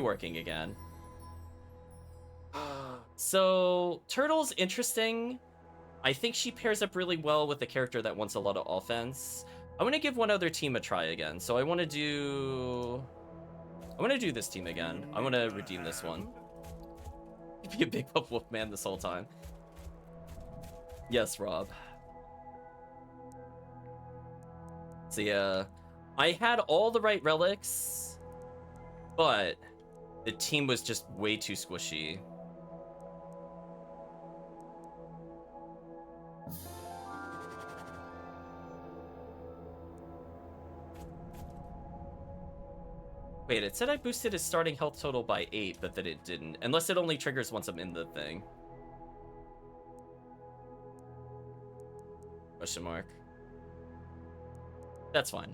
working again. So, Turtle's interesting. I think she pairs up really well with a character that wants a lot of offense. I want to give one other team a try again. So I want to do this team again. I want to redeem this one. Be a big buff wolf man this whole time. Yes, Rob. So yeah, I had all the right relics, but the team was just way too squishy. Wait, it said I boosted his starting health total by 8, but that it didn't. Unless it only triggers once I'm in the thing. Question mark. That's fine.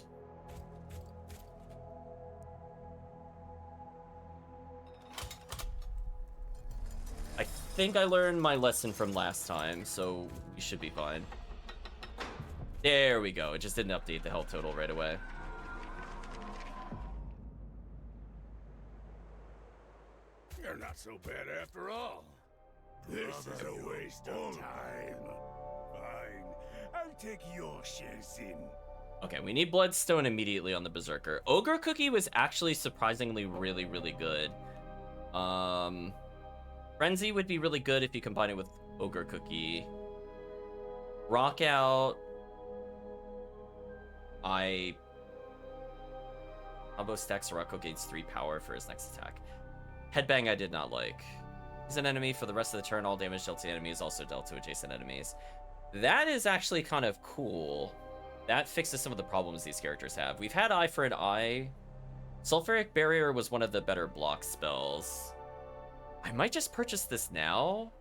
I think I learned my lesson from last time, so we should be fine. There we go. It just didn't update the health total right away. You're not so bad after all. This is a waste of time. Fine. I'll take your share, Sin. Okay, we need Bloodstone immediately on the Berserker. Ogre Cookie was actually surprisingly really, really good. Frenzy would be really good if you combine it with Ogre Cookie. Rock Out. Combo stack Sorroco gains 3 power for his next attack. Headbang I did not like. He's an enemy for the rest of the turn. All damage dealt to the enemy is also dealt to adjacent enemies. That is actually kind of cool. That fixes some of the problems these characters have. We've had Eye for an Eye. Sulfuric Barrier was one of the better block spells. I might just purchase this now.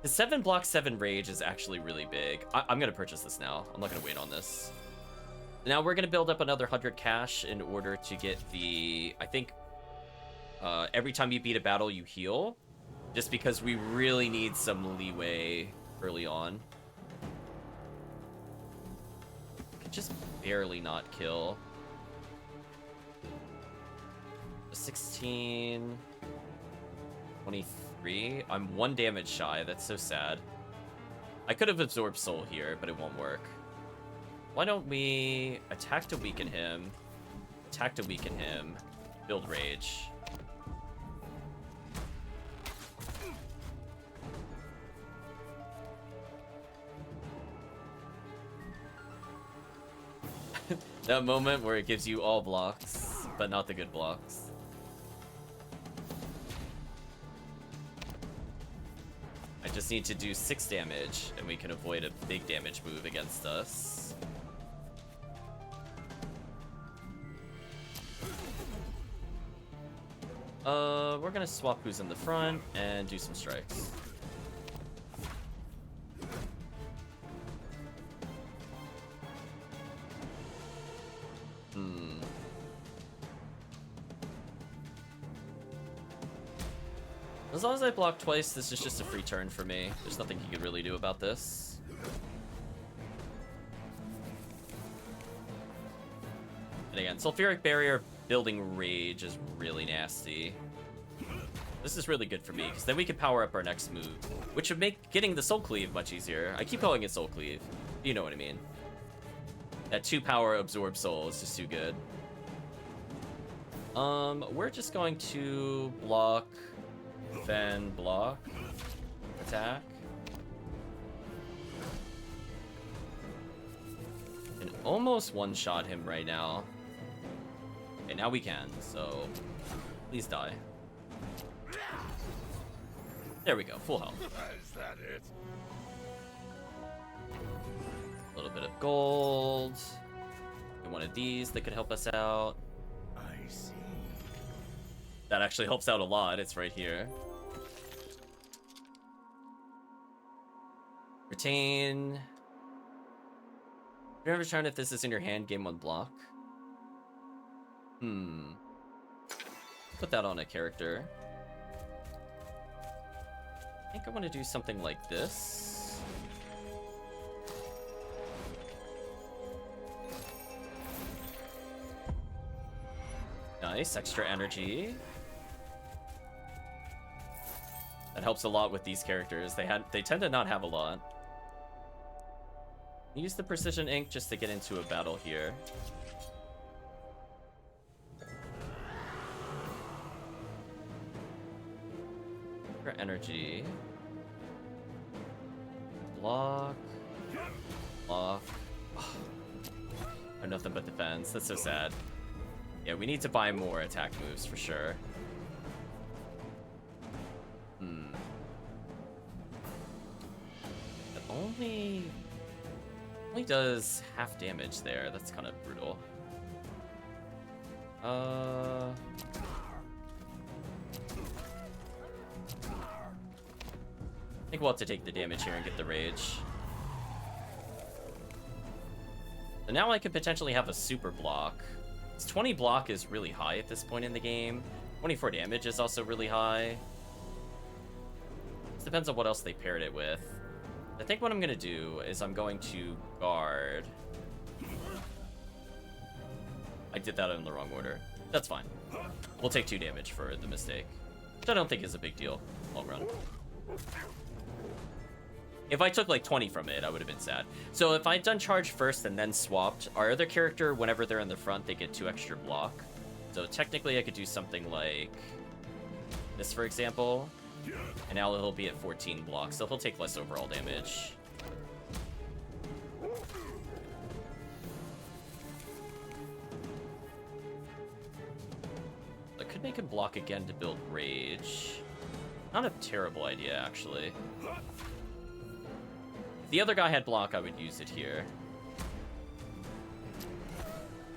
The 7 block 7 rage is actually really big. I'm going to purchase this now. I'm not going to wait on this. Now we're going to build up another 100 cash in order to get the, I think, every time you beat a battle, you heal. Just because we really need some leeway early on. Could just barely not kill. 16... 23. I'm 1 damage shy. That's so sad. I could have absorbed soul here, but it won't work. Why don't we attack to weaken him, attack to weaken him, build rage. That moment where it gives you all blocks, but not the good blocks. I just need to do 6 damage, and we can avoid a big damage move against us. We're gonna swap who's in the front and do some strikes. As long as I block twice, this is just a free turn for me. There's nothing you can really do about this. And again, Sulfuric Barrier building Rage is really nasty. This is really good for me, because then we can power up our next move, which would make getting the Soul Cleave much easier. I keep calling it Soul Cleave. You know what I mean. That 2 power absorb soul is just too good. We're just going to block, then block, attack. And almost one-shot him right now. Okay, now we can, so please die. There we go, full health. Is that it? A little bit of gold. And one of these that could help us out. I see. That actually helps out a lot. It's right here. Retain. Remember turn if this is in your hand, game 1 block. Put that on a character. I think I want to do something like this. Nice, extra energy. That helps a lot with these characters. They tend to not have a lot. Use the precision ink just to get into a battle here. For energy. Block. Block. Oh, nothing but defense. That's so sad. Yeah, we need to buy more attack moves for sure. It only does half damage there. That's kind of brutal. I think we'll have to take the damage here and get the rage. So now I could potentially have a super block. This 20 block is really high at this point in the game. 24 damage is also really high. It depends on what else they paired it with. I think what I'm gonna do is I'm going to guard. I did that in the wrong order. That's fine. We'll take 2 damage for the mistake, which I don't think is a big deal long run. If I took like 20 from it, I would have been sad. So if I'd done charge first and then swapped, our other character, whenever they're in the front, they get 2 extra block. So technically I could do something like this, for example. And now he'll be at 14 blocks, so he'll take less overall damage. I could make him block again to build rage. Not a terrible idea, actually. If the other guy had block, I would use it here.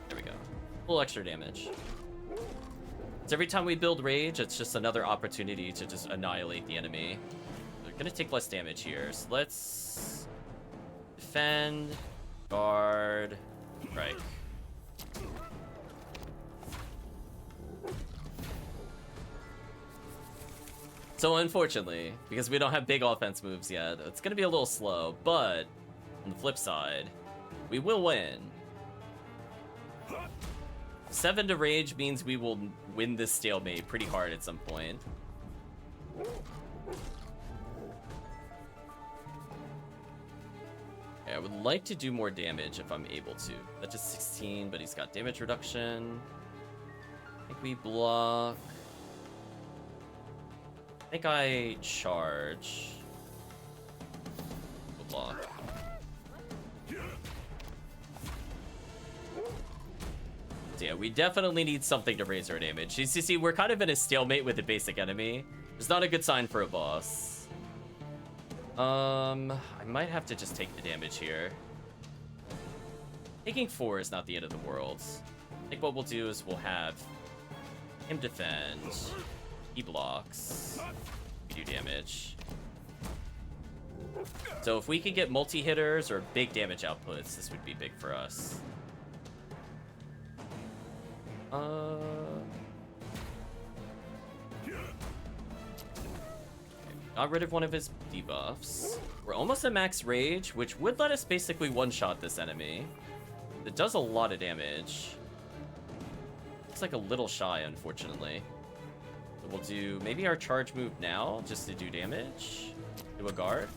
There we go. A little extra damage. So every time we build rage, it's just another opportunity to just annihilate the enemy. They're gonna take less damage here, so let's defend, guard, right. So unfortunately, because we don't have big offense moves yet, it's gonna be a little slow, but on the flip side, we will win. 7 to rage means we will win this stalemate pretty hard at some point. Yeah, I would like to do more damage if I'm able to. That's just 16, but he's got damage reduction. I think we block. I think I charge. We'll block. Yeah, we definitely need something to raise our damage. You see, we're kind of in a stalemate with a basic enemy. It's not a good sign for a boss. I might have to just take the damage here. Taking 4 is not the end of the world. I think what we'll do is we'll have him defend. He blocks. We do damage. So if we could get multi-hitters or big damage outputs, this would be big for us. Got rid of one of his debuffs. We're almost at max rage, which would let us basically one-shot this enemy. It does a lot of damage. Looks like a little shy, unfortunately. So we'll do maybe our charge move now, just to do damage. Do a guard.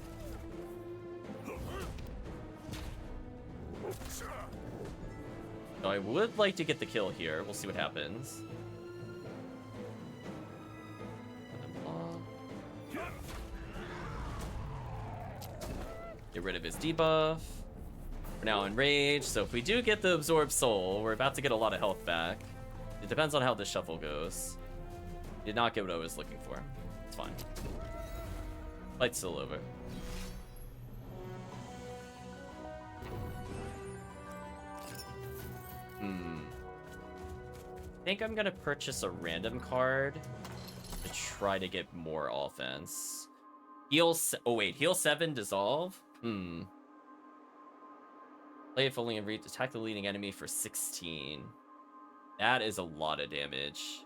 So I would like to get the kill here. We'll see what happens. Get rid of his debuff. We're now in rage, so if we do get the absorbed soul, we're about to get a lot of health back. It depends on how this shuffle goes. Did not get what I was looking for. It's fine. Fight's still over. I think I'm gonna purchase a random card to try to get more offense. Heal. Oh wait, heal 7, dissolve. Play it fully and attack the leading enemy for 16. That is a lot of damage.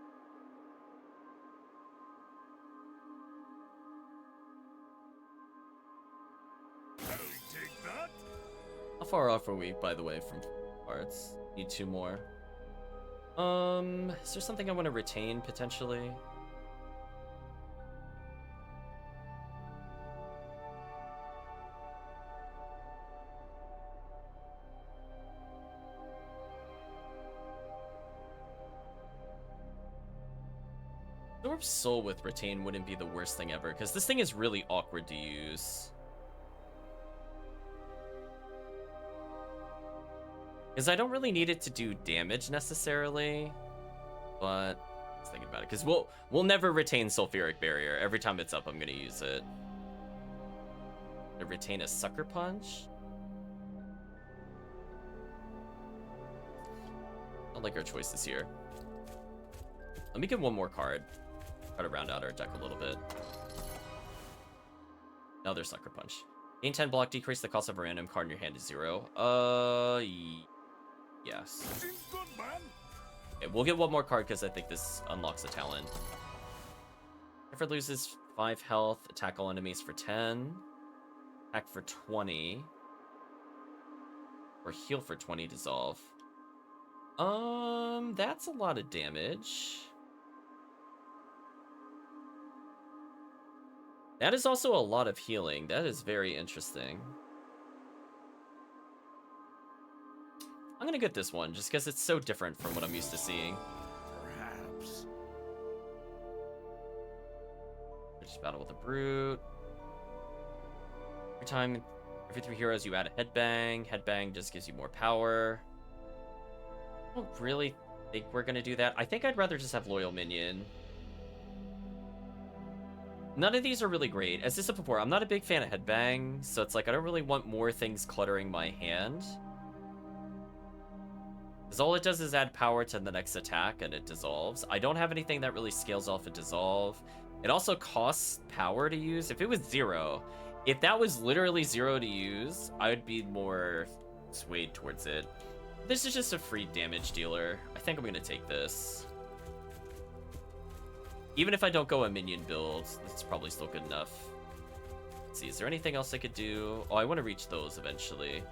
How far off are we, by the way, from parts? Need 2 more. Is there something I want to retain, potentially? Absorb Soul with Retain wouldn't be the worst thing ever, because this thing is really awkward to use. Because I don't really need it to do damage necessarily, but I was thinking about it. Because we'll never retain Sulfuric Barrier. Every time it's up, I'm gonna use it. To retain a Sucker Punch. I don't like our choices here. Let me get one more card. Try to round out our deck a little bit. Another Sucker Punch. Gain 10 block, decrease the cost of a random card in your hand to 0. Yes. Okay, we'll get one more card because I think this unlocks a talent. Seifer loses 5 health, attack all enemies for 10. Attack for 20. Or heal for 20, dissolve. That's a lot of damage. That is also a lot of healing. That is very interesting. I'm gonna get this one, just because it's so different from what I'm used to seeing. Perhaps. Just battle with a brute. Every 3 heroes you add a headbang. Headbang just gives you more power. I don't really think we're gonna do that. I think I'd rather just have Loyal Minion. None of these are really great. As I said before, I'm not a big fan of headbang, so it's like I don't really want more things cluttering my hand. Because all it does is add power to the next attack and it dissolves. I don't have anything that really scales off a dissolve. It also costs power to use. If it was 0, if that was literally 0 to use, I would be more swayed towards it. This is just a free damage dealer. I think I'm going to take this. Even if I don't go a minion build, this is probably still good enough. Let's see, is there anything else I could do? Oh, I want to reach those eventually.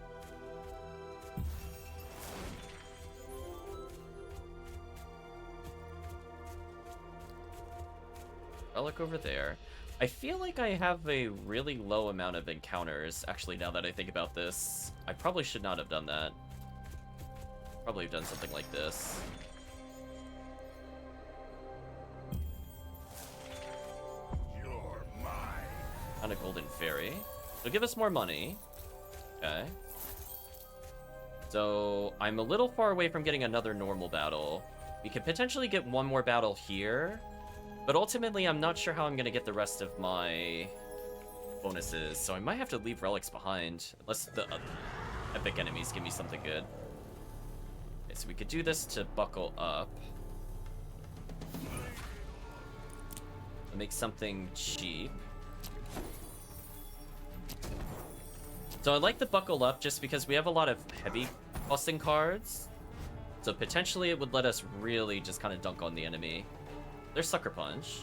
Relic over there. I feel like I have a really low amount of encounters. Actually, now that I think about this, I probably should not have done that. Probably have done something like this. You're mine. On a Golden Fairy. It'll give us more money. Okay. So I'm a little far away from getting another normal battle. We could potentially get one more battle here. But ultimately, I'm not sure how I'm going to get the rest of my bonuses. So I might have to leave relics behind. Unless the epic enemies give me something good. Okay, so we could do this to buckle up. Make something cheap. So I like the buckle up just because we have a lot of heavy costing cards. So potentially it would let us really just kind of dunk on the enemy. There's Sucker Punch.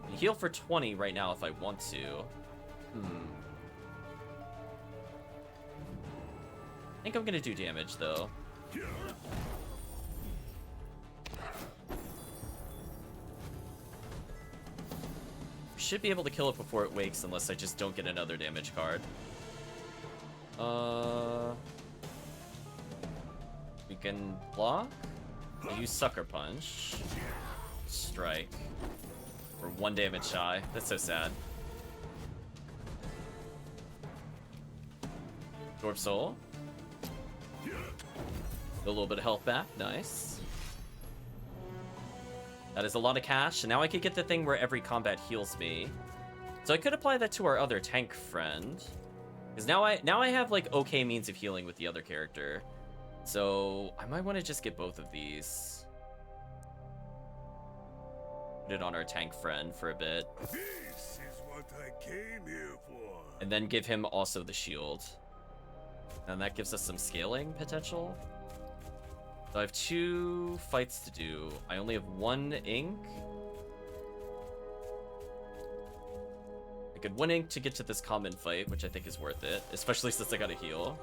I heal for 20 right now if I want to. I think I'm gonna do damage though. Should be able to kill it before it wakes unless I just don't get another damage card. We can block. We'll use Sucker Punch. Strike. We're 1 damage shy. That's so sad. Absorb Soul. Get a little bit of health back. Nice. That is a lot of cash, and now I could get the thing where every combat heals me. So I could apply that to our other tank friend. Because now I have, like, okay means of healing with the other character. So I might want to just get both of these. Put it on our tank friend for a bit. This is what I came here for. And then give him also the shield. And that gives us some scaling potential. So I have 2 fights to do. I only have 1 ink. I could 1 ink to get to this common fight, which I think is worth it, especially since I got a heal.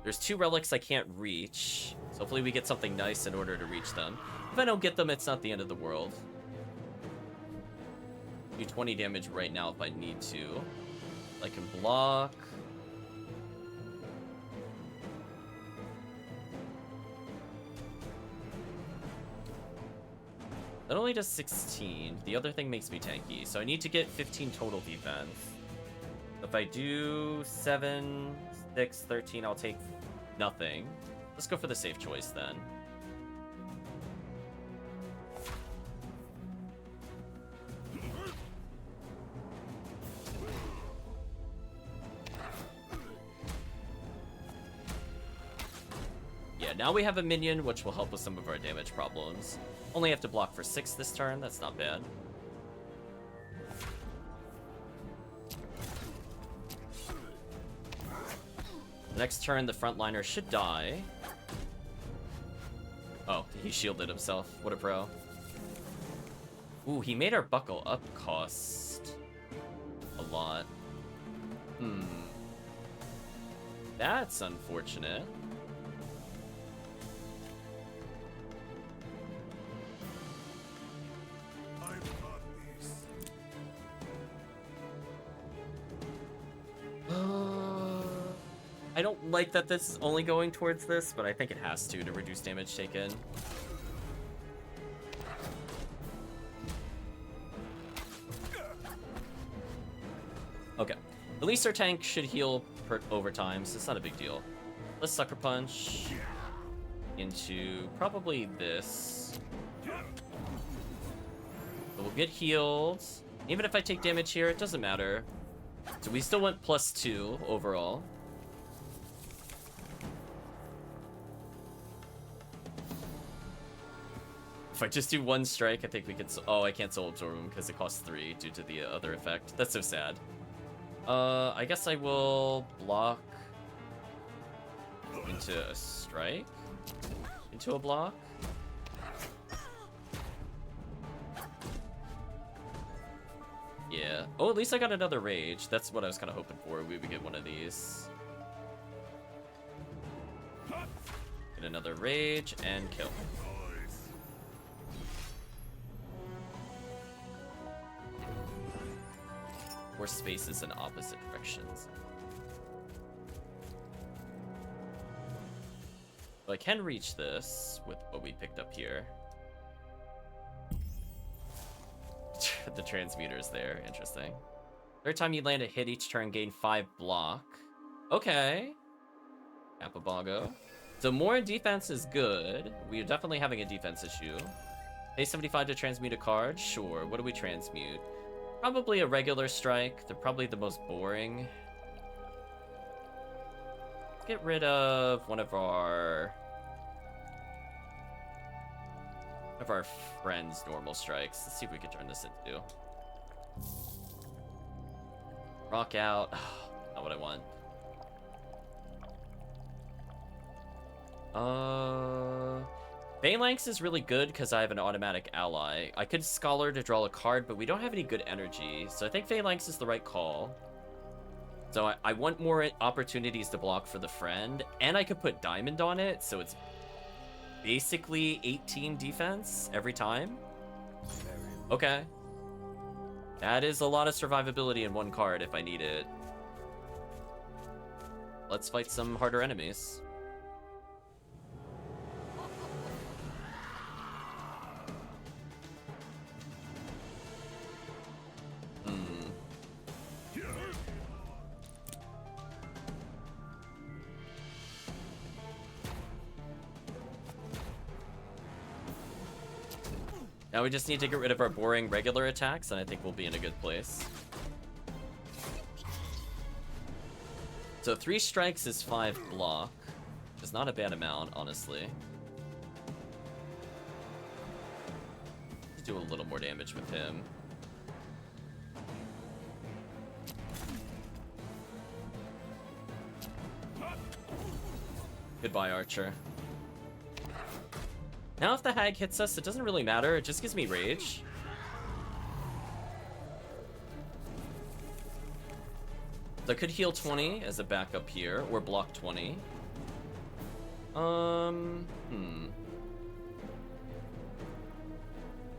There's 2 relics I can't reach, so hopefully we get something nice in order to reach them. If I don't get them, it's not the end of the world. Do 20 damage right now if I need to. I can block. That only does 16. The other thing makes me tanky, so I need to get 15 total defense. If I do 7, 6, 13, I'll take nothing. Let's go for the safe choice then. Yeah, now we have a minion, which will help with some of our damage problems. Only have to block for 6 this turn, that's not bad. Next turn, the frontliner should die. Oh, he shielded himself. What a pro. Ooh, he made our buckle up cost a lot. That's unfortunate. I don't like that this is only going towards this, but I think it has to reduce damage taken. Okay. At least our tank should heal over time, so it's not a big deal. Let's Sucker Punch into probably this. So we'll get healed. Even if I take damage here, it doesn't matter. So we still went +2 overall. If I just do 1 strike, I think we could... Oh, I can't Soul Absorb him because it costs 3 due to the other effect. That's so sad. I guess I will block into a strike? Into a block? Yeah. Oh, at least I got another rage. That's what I was kind of hoping for. We would get one of these. Get another rage and kill. Or spaces in opposite directions. So I can reach this with what we picked up here. The transmuter's there. Interesting. Third time you land a hit each turn, gain 5 block. Okay. Capabago. So more defense is good. We are definitely having a defense issue. Pay 75 to transmute a card. Sure. What do we transmute? Probably a regular strike. They're probably the most boring. Let's get rid of one of our friends' normal strikes. Let's see if we can turn this into. Rock out. Not what I want. Phalanx is really good because I have an automatic ally. I could Scholar to draw a card, but we don't have any good energy, so I think Phalanx is the right call. So I want more opportunities to block for the friend, and I could put Diamond on it, so it's basically 18 defense every time. Okay. That is a lot of survivability in one card if I need it. Let's fight some harder enemies. Now we just need to get rid of our boring regular attacks, and I think we'll be in a good place. So 3 strikes is 5 block. It's not a bad amount, honestly. Let's do a little more damage with him. Goodbye, Archer. Now if the hag hits us, it doesn't really matter. It just gives me rage. So I could heal 20 as a backup here, or block 20. I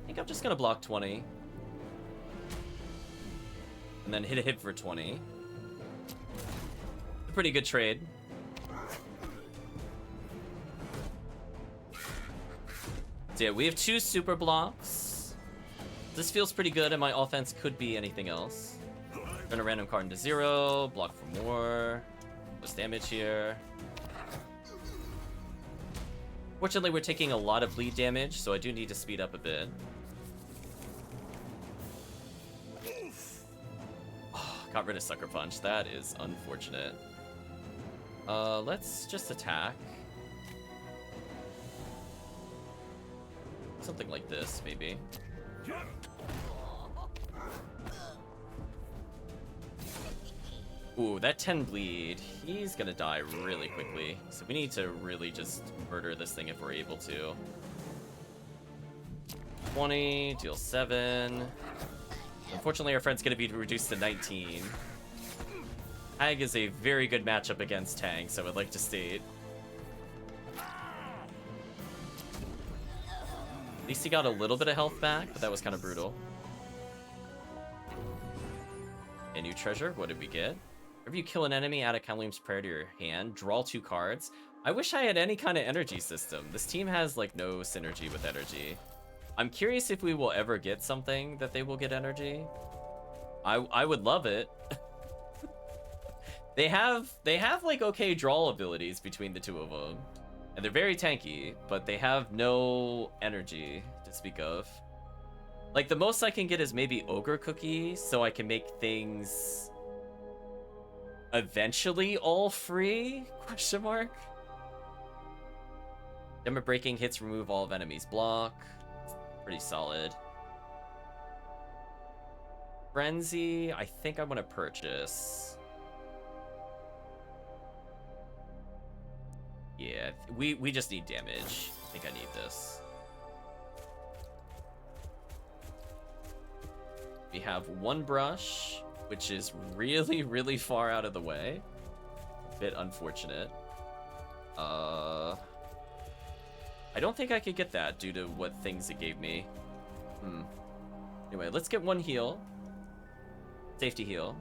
think I'm just gonna block 20. And then hit a hit for 20. A pretty good trade. So yeah, we have 2 super blocks. This feels pretty good, and my offense could be anything else. Turn a random card into 0, block for more. Less damage here. Fortunately, we're taking a lot of bleed damage, so I do need to speed up a bit. Oh, got rid of Sucker Punch. That is unfortunate. Let's just attack. Something like this, maybe. Ooh, that 10 bleed. He's gonna die really quickly. So we need to really just murder this thing if we're able to. 20, deal 7. Unfortunately, our friend's gonna be reduced to 19. Hag is a very good matchup against tanks, I would like to state. At least he got a little bit of health back, but that was kind of brutal. A new treasure, what did we get? Whenever you kill an enemy, add a Kalame's Prayer to your hand, draw 2 cards. I wish I had any kind of energy system. This team has like no synergy with energy. I'm curious if we will ever get something that they will get energy. I would love it. They have like okay draw abilities between the two of them. And they're very tanky, but they have no energy to speak of. Like the most I can get is maybe Ogre Cookie, so I can make things eventually all free? Question mark. Demo breaking hits remove all of enemies block. Pretty solid. Frenzy, I think I want to purchase. Yeah, we just need damage. I think I need this. We have 1 brush, which is really, really far out of the way. A bit unfortunate. I don't think I could get that due to what things it gave me. Anyway, let's get 1 heal. Safety heal.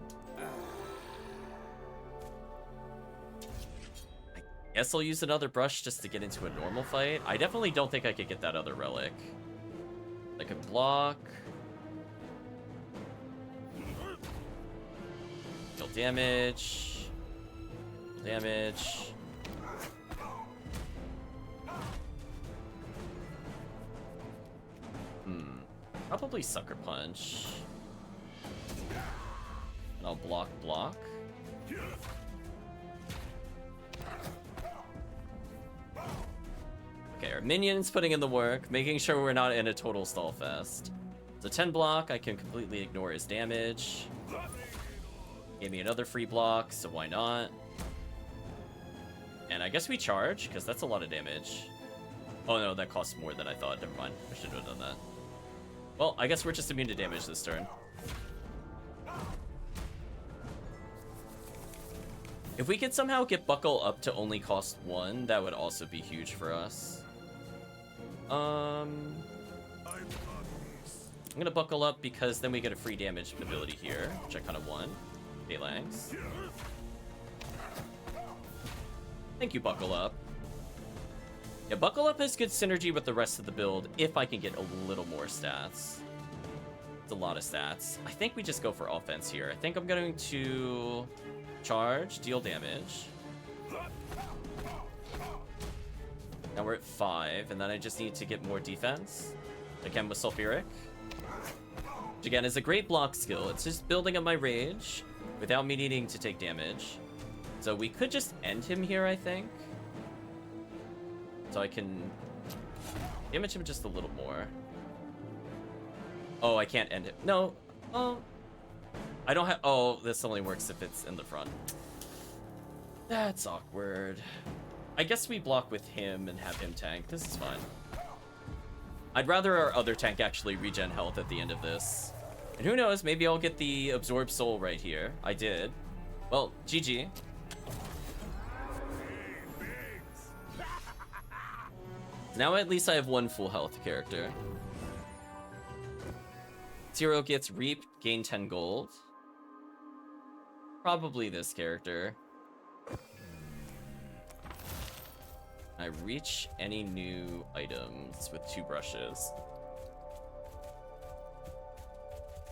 I guess I'll use another brush just to get into a normal fight. I definitely don't think I could get that other relic. I could block. Deal damage. Deal damage. Probably Sucker Punch. And I'll block. Okay, our minions putting in the work, making sure we're not in a total stall fest. So 10 block, I can completely ignore his damage. Gave me another free block, so why not? And I guess we charge, because that's a lot of damage. Oh no, that costs more than I thought. Never mind. I should have done that. Well, I guess we're just immune to damage this turn. If we could somehow get Buckle up to only cost 1, that would also be huge for us. I'm gonna Buckle up because then we get a free damage ability here, which I kind of want. Phalanx. Thank you, Buckle Up. Yeah, Buckle Up has good synergy with the rest of the build if I can get a little more stats. It's a lot of stats. I think we just go for offense here. I think I'm going to charge, deal damage. Now we're at 5, and then I just need to get more defense. Again with Sulfuric. Which again is a great block skill. It's just building up my rage without me needing to take damage. So we could just end him here, I think. So I can damage him just a little more. Oh, I can't end it. No. Oh. I don't have... Oh, this only works if it's in the front. That's awkward. I guess we block with him and have him tank. This is fine. I'd rather our other tank actually regen health at the end of this. And who knows, maybe I'll get the Absorb Soul right here. I did. Well, GG. Now at least I have 1 full health character. 0 gets Reap, gain 10 gold. Probably this character. I reach any new items with 2 brushes.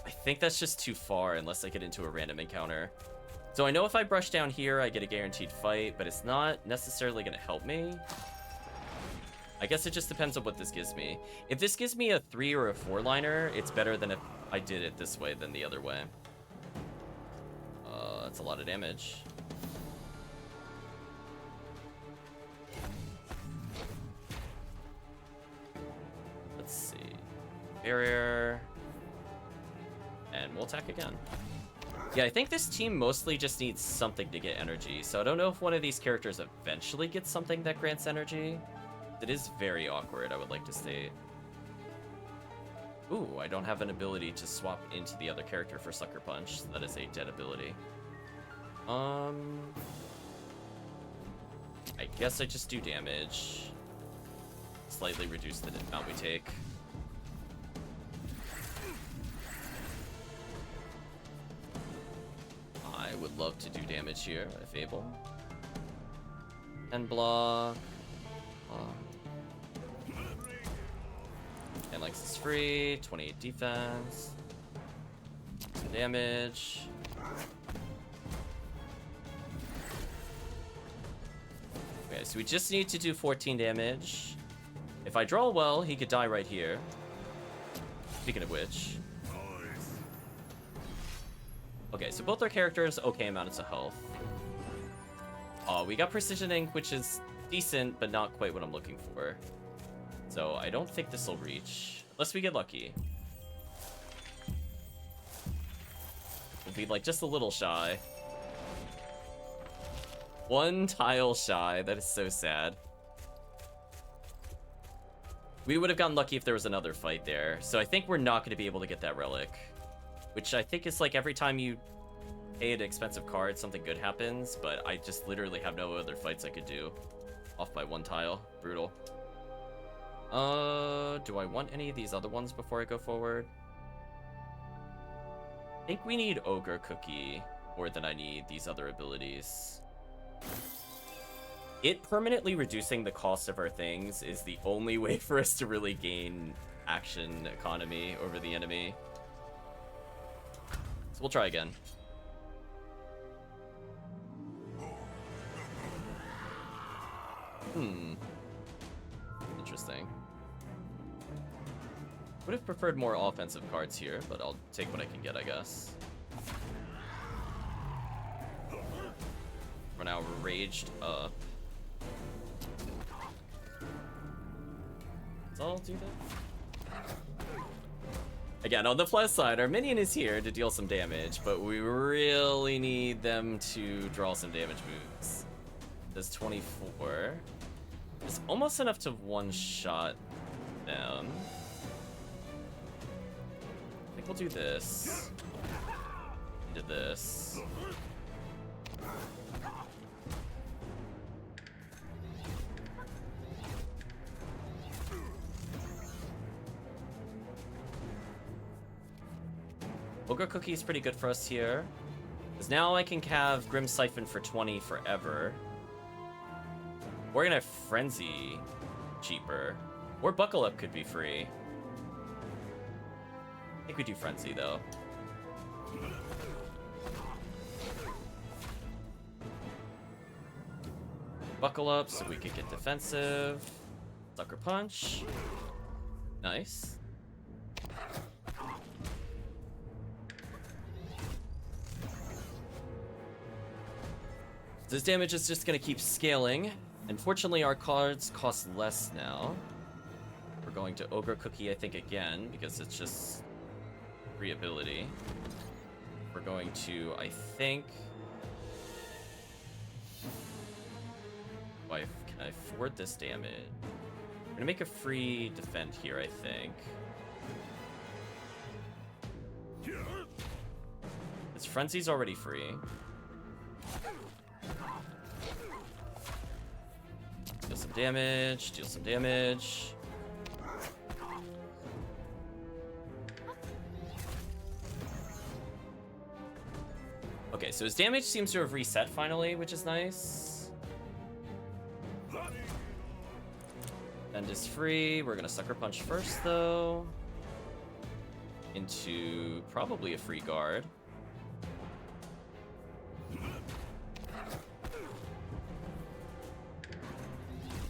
I think that's just too far unless I get into a random encounter. So I know if I brush down here, I get a guaranteed fight, but it's not necessarily going to help me. I guess it just depends on what this gives me. If this gives me a 3 or a 4-liner, it's better than if I did it this way than the other way. That's a lot of damage. Let's see. Barrier. And we'll attack again. Yeah, I think this team mostly just needs something to get energy, so I don't know if one of these characters eventually gets something that grants energy. It is very awkward, I would like to state. Ooh, I don't have an ability to swap into the other character for Sucker Punch. That is a dead ability. I guess I just do damage. Slightly reduce the amount we take. I would love to do damage here, if able. And block. And like this is free. 28 defense. Some damage. Okay, so we just need to do 14 damage. If I draw well, he could die right here. Speaking of which. Okay, so both our characters, okay amounts of health. We got Precision Ink, which is decent, but not quite what I'm looking for. So I don't think this will reach, unless we get lucky. We'll be like just a little shy. 1 tile shy, that is so sad. We would have gotten lucky if there was another fight there. So I think we're not going to be able to get that relic. Which I think is like every time you pay an expensive card, something good happens, but I just literally have no other fights I could do. Off by 1 tile. Brutal. Do I want any of these other ones before I go forward? I think we need Ogre Cookie more than I need these other abilities. It permanently reducing the cost of our things is the only way for us to really gain action economy over the enemy. So we'll try again. Interesting. Would have preferred more offensive cards here, but I'll take what I can get, I guess. We're now raged up. So I'll do that. Again, on the plus side, our minion is here to deal some damage, but we really need them to draw some damage moves. Does 24. It's almost enough to one-shot them. I think we'll do this. Into this. Ogre Cookie is pretty good for us here. Because now I can have Grim Siphon for 20 forever. We're gonna have Frenzy cheaper. Or Buckle Up could be free. I think we do Frenzy though. Buckle Up so we could get defensive. Sucker Punch. Nice. This damage is just gonna keep scaling. Unfortunately, our cards cost less now. We're going to Ogre Cookie, I think, again, because it's just free ability. We're going to, I think... Can I afford this damage? I'm gonna make a free defend here, I think. This Frenzy's already free. Deal some damage, deal some damage. Okay, so his damage seems to have reset finally, which is nice. Bend is free. We're gonna Sucker Punch first, though. into probably a free guard.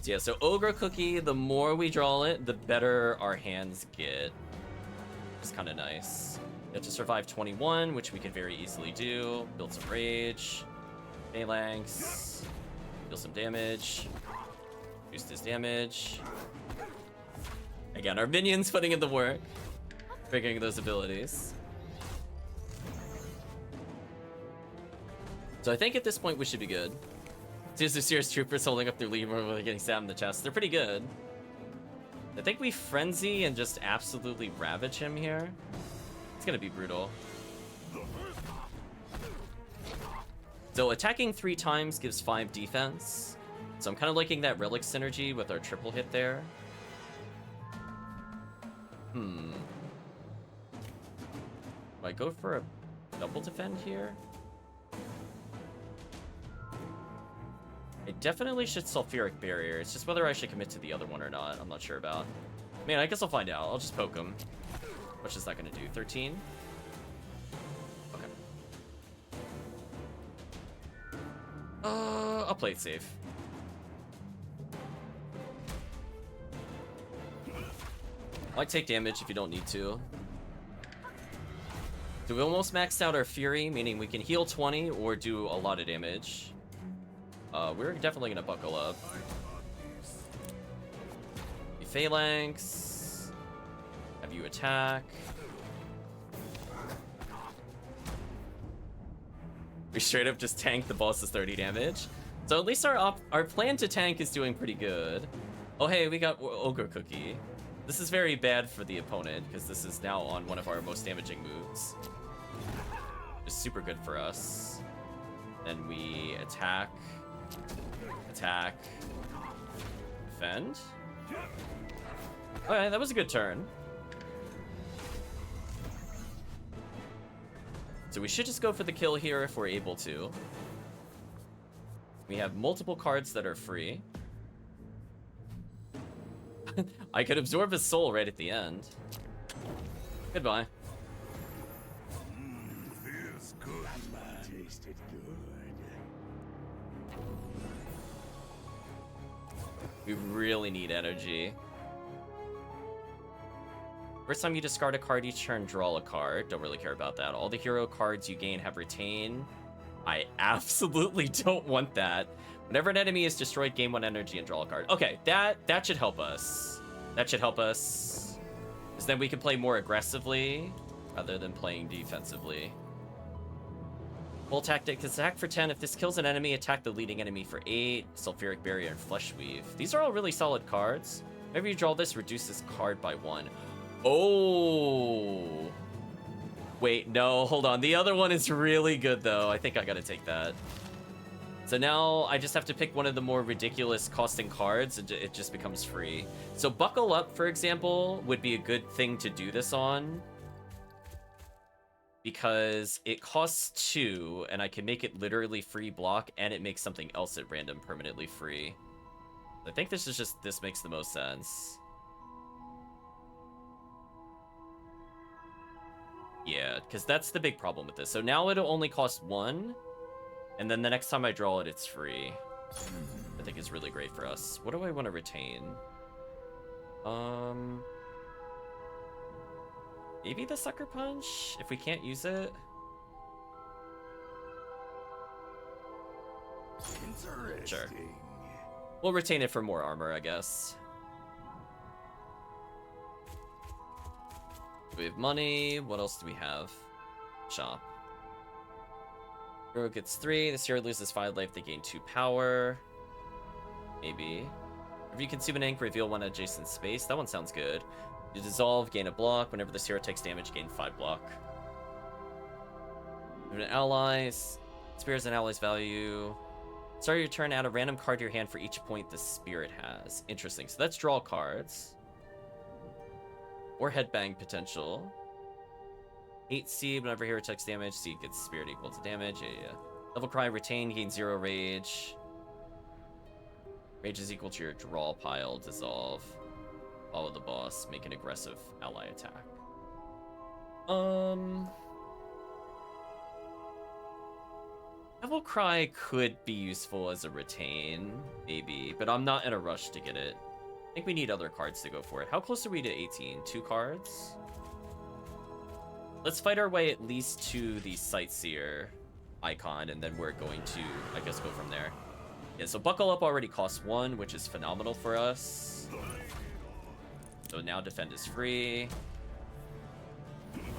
So yeah, so Ogre Cookie, the more we draw it, the better our hands get. It's kind of nice. You have to survive 21, which we can very easily do. Build some rage. Phalanx. Deal some damage. Boost his damage. Again, our minions putting in the work. Figuring those abilities. So I think at this point we should be good. Here's the Sears Troopers holding up their lemur while getting stabbed in the chest. They're pretty good. I think we Frenzy and just absolutely ravage him here. It's gonna be brutal. So attacking 3 times gives 5 defense. So I'm kind of liking that relic synergy with our triple hit there. Do I go for a double defend here? I definitely should Sulfuric Barrier. It's just whether I should commit to the other one or not. I'm not sure about. Man, I guess I'll find out. I'll just poke him. What's is that gonna do? 13? Okay. I'll play it safe. Why take damage if you don't need to? So we almost maxed out our Fury, meaning we can heal 20 or do a lot of damage. We're definitely gonna buckle up. Phalanx. Have you attack. We straight up just tank the boss's 30 damage. So at least our plan to tank is doing pretty good. Oh hey, we got Ogre Cookie. This is very bad for the opponent because this is now on one of our most damaging moves. It's super good for us. Then we attack. Attack. Defend. Okay, that was a good turn. So we should just go for the kill here if we're able to. We have multiple cards that are free. I could absorb his soul right at the end. Goodbye. Feels good, man. Tasted good. We really need energy. First time you discard a card each turn, draw a card. Don't really care about that. All the hero cards you gain have retain. I absolutely don't want that. Whenever an enemy is destroyed, gain 1 energy and draw a card. Okay, that should help us. That should help us. Because then we can play more aggressively rather than playing defensively. Full tactic, attack for 10. If this kills an enemy, attack the leading enemy for 8. Sulfuric Barrier and Flesh Weave. These are all really solid cards. Whenever you draw this, reduce this card by 1. Oh. Wait, no, hold on. The other one is really good, though. I think I gotta take that. So now I just have to pick one of the more ridiculous costing cards, and it just becomes free. So Buckle Up, for example, would be a good thing to do this on. Because it costs 2, and I can make it literally free block, and it makes something else at random permanently free. I think this makes the most sense. Yeah, because that's the big problem with this. So now it'll only cost 1, and then the next time I draw it, it's free. I think it's really great for us. What do I want to retain? Maybe the Sucker Punch, if we can't use it. Interesting. Sure. We'll retain it for more armor, I guess. We have money. What else do we have? Shop. Hero gets 3. This hero loses 5 life. They gain 2 power. Maybe. If you consume an ink, reveal 1 adjacent space. That one sounds good. You dissolve, gain a block. Whenever this hero takes damage, gain 5 block. An ally. Spares an ally's value. Start your turn, add a random card to your hand for each point the spirit has. Interesting. So that's draw cards. Or headbang potential. 8 seed, whenever hero takes damage, seed gets spirit equal to damage. Yeah. Level Cry, retain, gain 0 rage. Rage is equal to your draw pile, dissolve. Follow the boss, make an aggressive ally attack. Devil Cry could be useful as a retain, maybe, but I'm not in a rush to get it. I think we need other cards to go for it. How close are we to 18? 2 cards? Let's fight our way at least to the Sightseer icon, and then we're going to, I guess, go from there. Yeah, so Buckle Up already costs 1, which is phenomenal for us. So now Defend is free.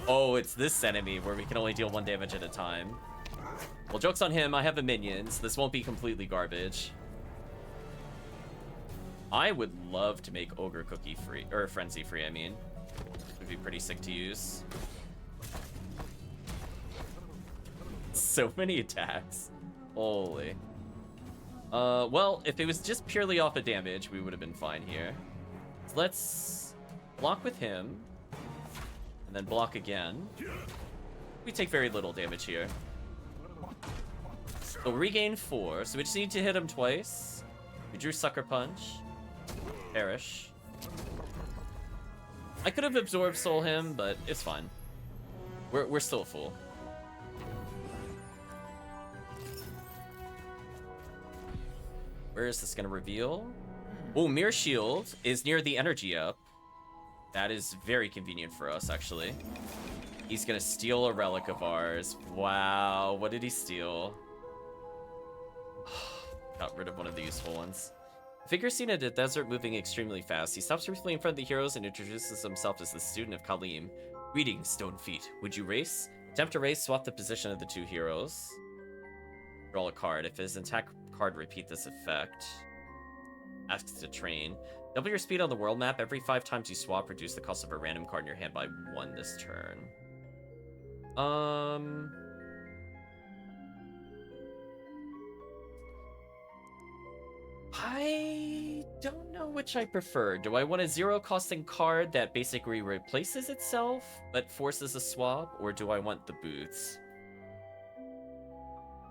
Oh, it's this enemy where we can only deal 1 damage at a time. Well, joke's on him. I have a minions. This won't be completely garbage. I would love to make Ogre Cookie free, or Frenzy free, I mean. It would be pretty sick to use. So many attacks. Holy. Well, if it was just purely off of damage, we would have been fine here. So let's block with him. And then block again. We take very little damage here. So regain 4. So we just need to hit him twice. We drew Sucker Punch. Perish. I could have absorbed Soul him, but it's fine. We're still full. Where is this gonna reveal? Oh, Mirror Shield is near the energy up. That is very convenient for us, actually. He's gonna steal a relic of ours. Wow, what did he steal? Got rid of one of the useful ones. The figure seen in the desert moving extremely fast. He stops briefly in front of the heroes and introduces himself as the student of Kalim. Greetings, Stone Feet. Would you race? Attempt to race, swap the position of the 2 heroes. Draw a card. If his attack card repeat this effect. Asks to train. Double your speed on the world map. Every 5 times you swap, reduce the cost of a random card in your hand by 1 this turn. I don't know which I prefer. Do I want a 0-costing card that basically replaces itself, but forces a swap? Or do I want the boots?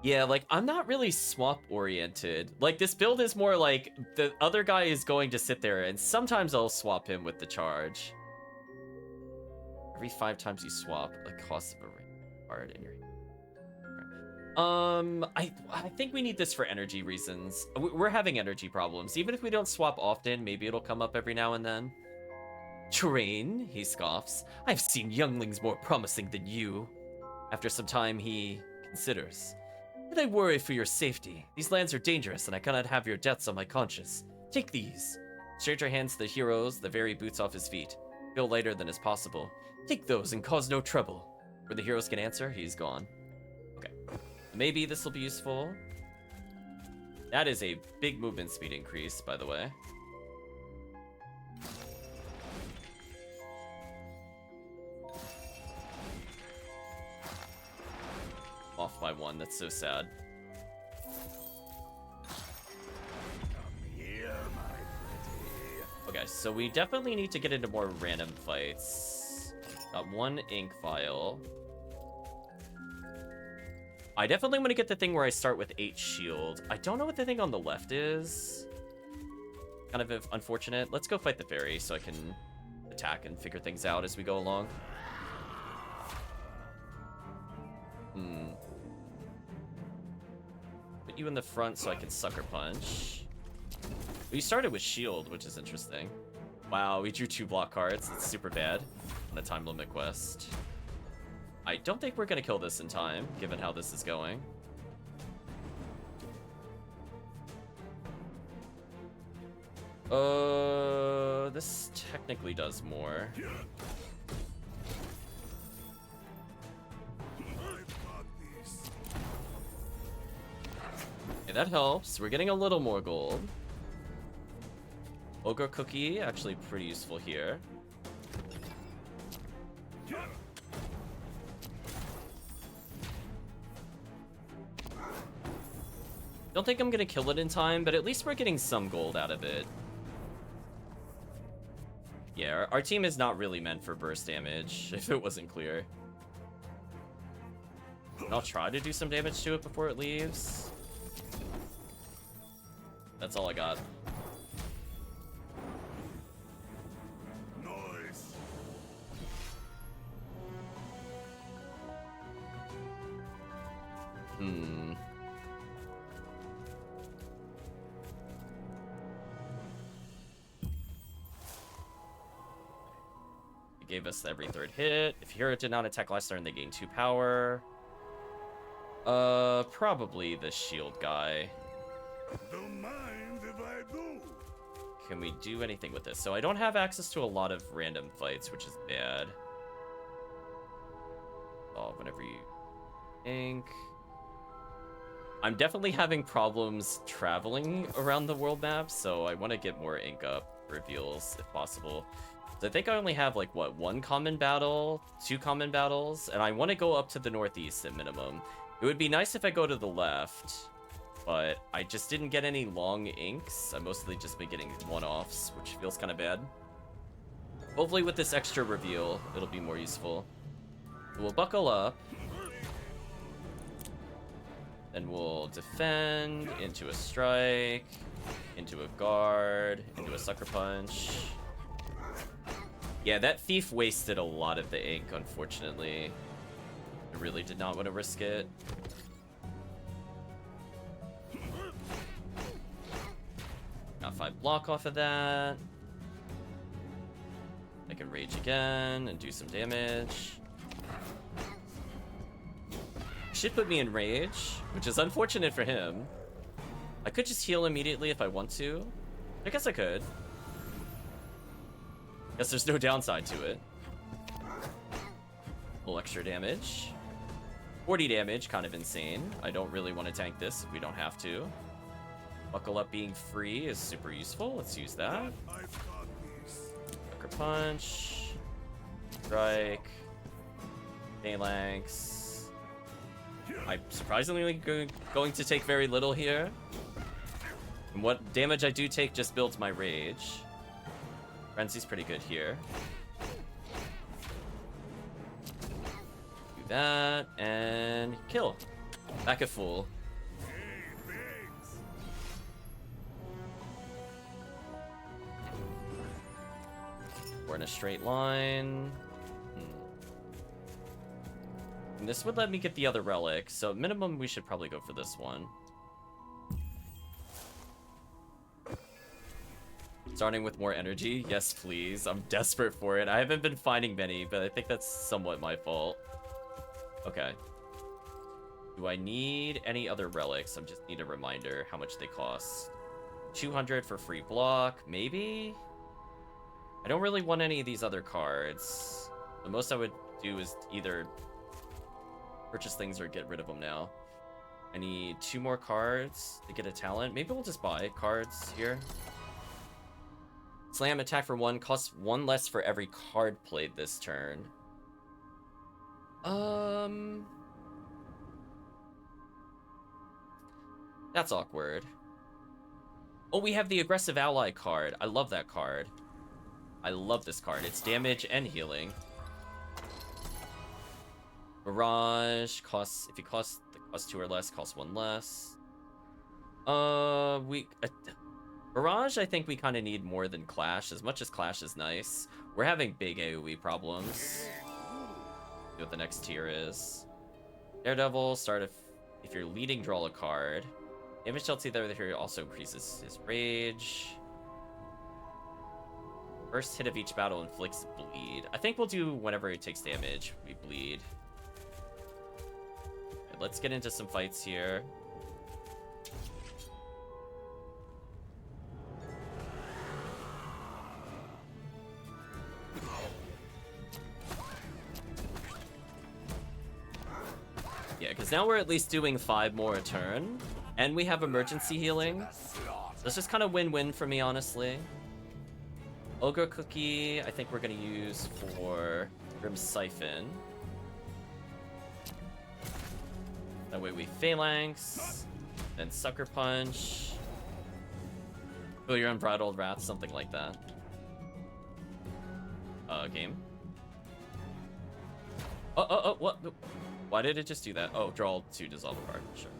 Yeah, like, I'm not really swap-oriented. Like, this build is more like, the other guy is going to sit there, and sometimes I'll swap him with the charge. Every 5 times you swap, the cost of a card in your hand. I think we need this for energy reasons. We're having energy problems. Even if we don't swap often, maybe it'll come up every now and then. Train, he scoffs. I've seen younglings more promising than you. After some time, he considers. But I worry for your safety. These lands are dangerous, and I cannot have your deaths on my conscience. Take these. Stranger hands the heroes the very boots off his feet. Feel lighter than is possible. Take those and cause no trouble. Where the heroes can answer, he's gone. Okay. Maybe this will be useful. That is a big movement speed increase, by the way. Off by 1, that's so sad. Okay, so we definitely need to get into more random fights. Got 1 ink vial. I definitely want to get the thing where I start with 8 shield. I don't know what the thing on the left is. Kind of unfortunate. Let's go fight the fairy so I can attack and figure things out as we go along. Put you in the front so I can sucker punch. We started with shield, which is interesting. Wow, we drew 2 block cards. That's super bad on a time limit quest. I don't think we're gonna kill this in time, given how this is going. This technically does more. Okay, that helps. We're getting a little more gold. Ogre Cookie, actually pretty useful here. Don't think I'm gonna kill it in time, but at least we're getting some gold out of it. Yeah, our team is not really meant for burst damage, if it wasn't clear. And I'll try to do some damage to it before it leaves. That's all I got. Hmm. It gave us every third hit. If hero did not attack last turn, they gain 2 power. Probably the shield guy. Don't mind if I do. Can we do anything with this? So I don't have access to a lot of random fights, which is bad. Oh, whenever you think. I'm definitely having problems traveling around the world map, so I want to get more ink up reveals if possible. So I think I only have like what, 1 common battle, 2 common battles, and I want to go up to the northeast at minimum. It would be nice if I go to the left, but I just didn't get any long inks. I mostly just been getting one-offs, which feels kind of bad. Hopefully with this extra reveal, it'll be more useful. We'll buckle up. Then we'll defend, into a strike, into a guard, into a sucker punch. Yeah, that thief wasted a lot of the ink, unfortunately. I really did not want to risk it. Got 5 block off of that. I can rage again and do some damage. Should put me in rage, which is unfortunate for him. I could just heal immediately if I want to. I guess I could. Guess there's no downside to it. Full extra damage. 40 damage, kind of insane. I don't really want to tank this if we don't have to. Buckle up being free is super useful. Let's use that. Sucker punch. Strike. Phalanx. I'm surprisingly going to take very little here. And what damage I do take just builds my rage. Frenzy's pretty good here. Do that, and kill. Back at full. We're in a straight line. And this would let me get the other relic, so minimum we should probably go for this one. Starting with more energy? Yes, please. I'm desperate for it. I haven't been finding many, but I think that's somewhat my fault. Okay. Do I need any other relics? I just need a reminder how much they cost. 200 for free block, maybe? I don't really want any of these other cards. The most I would do is either purchase things or get rid of them now. I need 2 more cards to get a talent. Maybe we'll just buy cards here. Slam attack for 1 costs 1 less for every card played this turn. That's awkward. Oh, we have the aggressive ally card. I love that card. I love this card. It's damage and healing. Mirage costs, if it costs 2 or less, costs 1 less. Mirage, I think we kind of need more than Clash. As much as Clash is nice, we're having big AoE problems. See what the next tier is. Daredevil, start if you're leading, draw a card. Damage dealt to the other hero also increases his rage. First hit of each battle inflicts bleed. I think we'll do whenever it takes damage, we bleed. Okay, let's get into some fights here. Yeah, because now we're at least doing 5 more a turn. And we have emergency healing. So it's just kind of win-win for me, honestly. Ogre Cookie, I think we're going to use for Grim Siphon. That way we Phalanx, then Sucker Punch. Oh, your Unbridled Wrath, something like that. Game. Oh, what? Why did it just do that? Oh, draw 2, dissolve a card. Sure.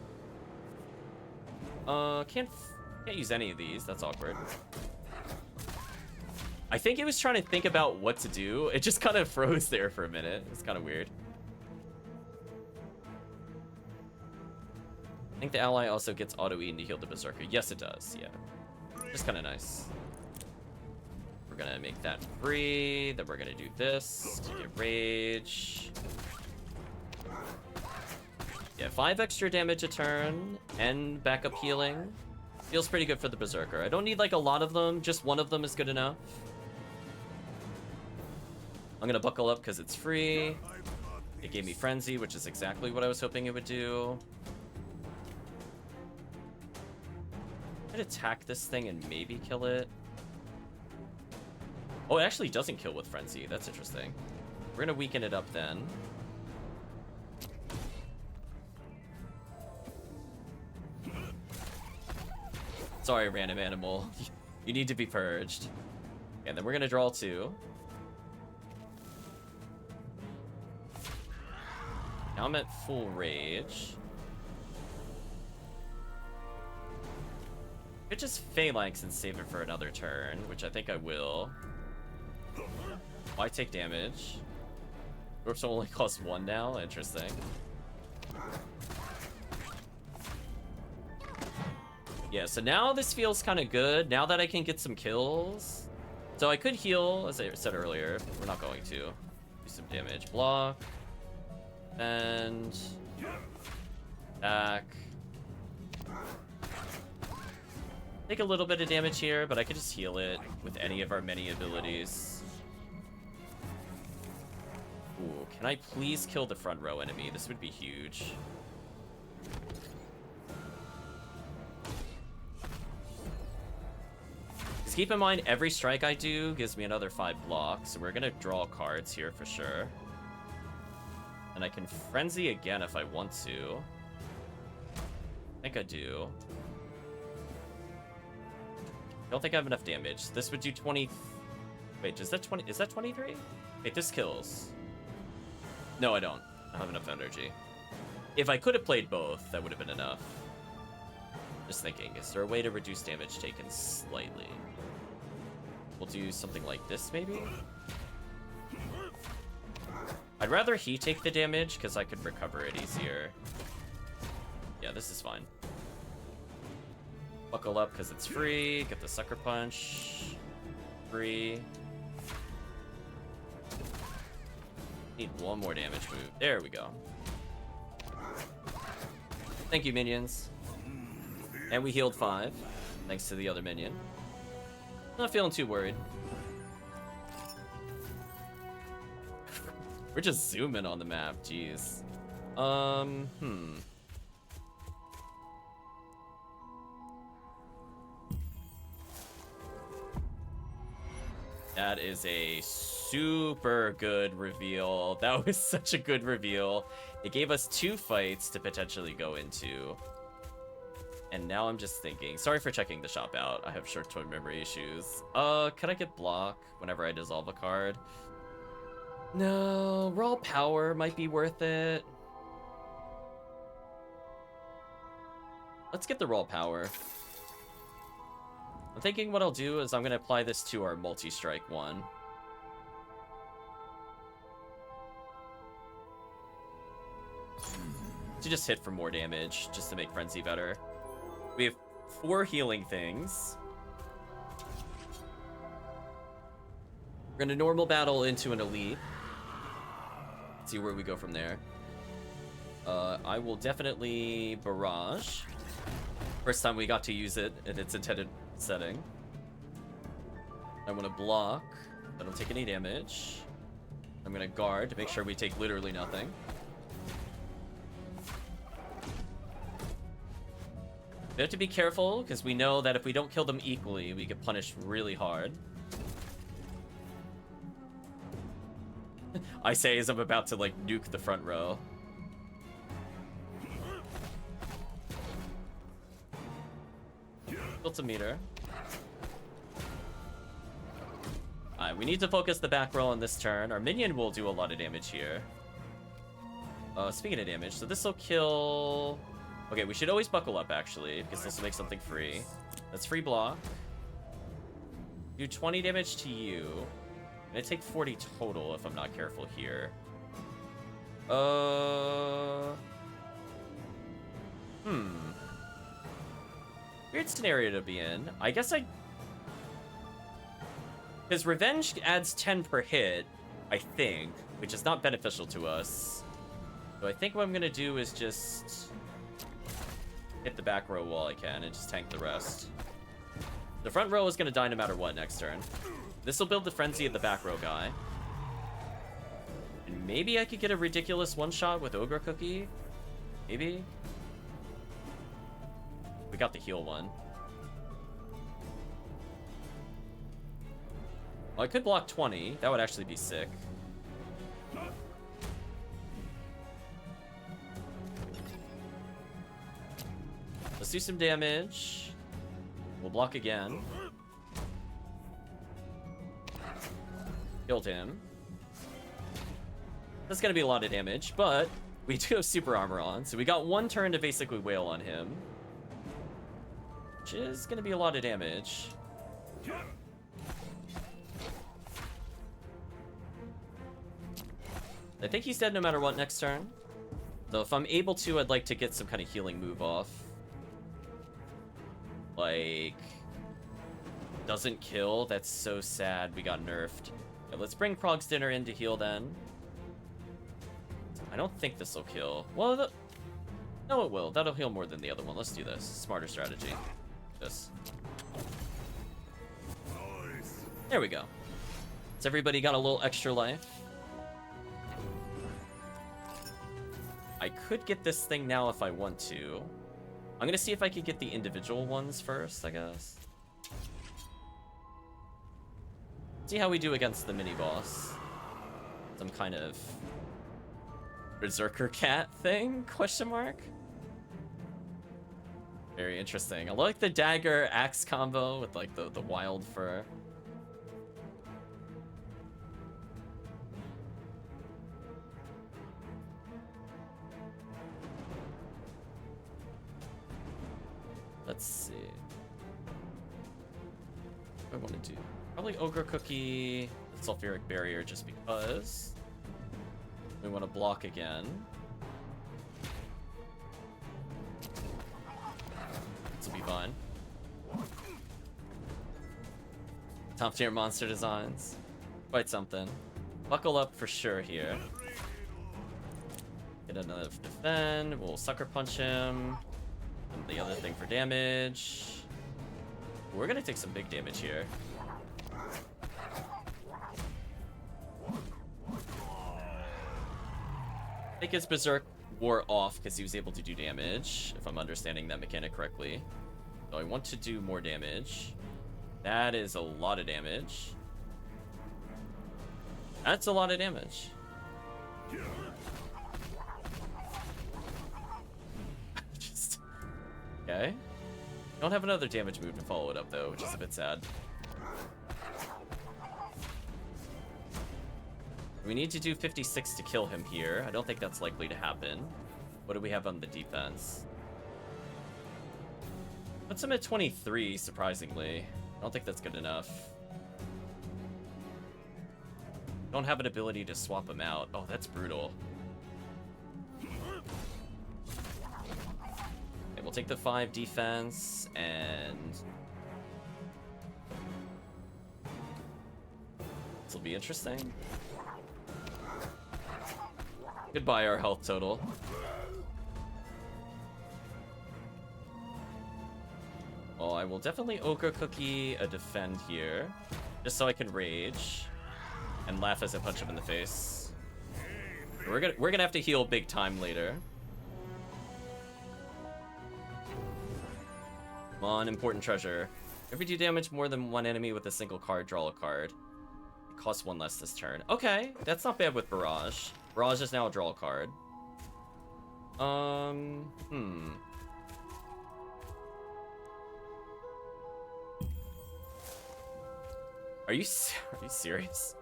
Can't use any of these. That's awkward. I think it was trying to think about what to do. It just kind of froze there for a minute. It's kind of weird. I think the ally also gets auto-eaten to heal the Berserker. Yes, it does, yeah. Just kind of nice. We're gonna make that free, then we're gonna do this to get rage. Yeah, 5 extra damage a turn and backup healing. Feels pretty good for the Berserker. I don't need like a lot of them, just one of them is good enough. I'm gonna buckle up because it's free. It gave me Frenzy, which is exactly what I was hoping it would do. I'd attack this thing and maybe kill it. Oh, it actually doesn't kill with Frenzy. That's interesting. We're gonna weaken it up then. Sorry, random animal. You need to be purged. And then we're gonna draw 2. Now I'm at full rage. I could just Phalanx and save it for another turn, which I think I will. Why take damage? Groups only cost 1 now? Interesting. Yeah, so now this feels kind of good. Now that I can get some kills. So I could heal, as I said earlier. We're not going to. Do some damage. Block. And... back. Take a little bit of damage here, but I could just heal it with any of our many abilities. Ooh, can I please kill the front row enemy? This would be huge. Just keep in mind, every strike I do gives me another 5 blocks, so we're gonna draw cards here for sure. And I can Frenzy again if I want to. I think I do. I don't think I have enough damage. This would do 20... Wait, does that 20... Is that 23? Wait, this kills. No, I don't. I don't have enough energy. If I could have played both, that would have been enough. Just thinking, is there a way to reduce damage taken slightly? We'll do something like this, maybe? I'd rather he take the damage, because I could recover it easier. Yeah, this is fine. Buckle up, because it's free. Get the Sucker Punch. Free. Need 1 more damage move. There we go. Thank you, minions. And we healed 5, thanks to the other minion. Not feeling too worried. We're just zooming on the map, jeez. That is a super good reveal. That was such a good reveal. It gave us 2 fights to potentially go into. And now I'm just thinking, sorry for checking the shop out. I have short-term memory issues. Can I get block whenever I dissolve a card? No, raw power might be worth it. Let's get the raw power. I'm thinking what I'll do is I'm going to apply this to our multi-strike one. To just hit for more damage, just to make Frenzy better. We have 4 healing things. We're going to normal battle into an elite. See where we go from there. I will definitely barrage. First time we got to use it in its intended setting. I want to block. I don't take any damage. I'm going to guard to make sure we take literally nothing. We have to be careful because we know that if we don't kill them equally, we get punished really hard. I say as I'm about to like nuke the front row. Built a meter. Alright, we need to focus the back row on this turn. Our minion will do a lot of damage here. Speaking of damage, so this will kill... Okay, we should always buckle up actually, because this will make something free. That's free block. Do 20 damage to you. I'm gonna take 40 total if I'm not careful here. Weird scenario to be in. I guess because Revenge adds 10 per hit, I think, which is not beneficial to us. So I think what I'm gonna do is just hit the back row while I can and just tank the rest. The front row is gonna die no matter what next turn. This will build the frenzy of the back row guy. And maybe I could get a ridiculous one-shot with Ogre Cookie. Maybe. We got the heal one. Well, I could block 20. That would actually be sick. Let's do some damage. We'll block again. Killed him. That's gonna be a lot of damage, but we do have super armor on, so we got one turn to basically wail on him. Which is gonna be a lot of damage. I think he's dead no matter what next turn. Though if I'm able to, I'd like to get some kind of healing move off. Like... doesn't kill? That's so sad we got nerfed. Okay, let's bring Prog's Dinner in to heal then. I don't think this will kill. Well, no it will. That'll heal more than the other one. Let's do this. Smarter strategy. This. There we go. So everybody got a little extra life. I could get this thing now if I want to. I'm gonna see if I could get the individual ones first, I guess. See how we do against the mini-boss. Some kind of berserker cat thing, question mark? Very interesting. I like the dagger axe combo with like the wild fur. Let's see. What do I want to do? Probably Ogre Cookie, Sulfuric Barrier, just because. We want to block again. This will be fine. Top tier monster designs. Quite something. Buckle up for sure here. Get another defend. We'll sucker punch him. And the other thing for damage. We're gonna take some big damage here. I think his Berserk wore off because he was able to do damage, if I'm understanding that mechanic correctly. So I want to do more damage. That is a lot of damage. That's a lot of damage. Just... okay. Don't have another damage move to follow it up though, which is a bit sad. We need to do 56 to kill him here. I don't think that's likely to happen. What do we have on the defense? Puts him at 23, surprisingly. I don't think that's good enough. Don't have an ability to swap him out. Oh, that's brutal. Okay, we'll take the 5 defense, and... this will be interesting. Goodbye, our health total. Well, I will definitely Ogre Cookie a defend here, just so I can rage and laugh as I punch him in the face. We're gonna have to heal big time later. Come on, important treasure. If you do damage more than one enemy with a single card, draw a card. It costs 1 less this turn. Okay, that's not bad with Barrage. Barrage is now a draw card. Are you serious?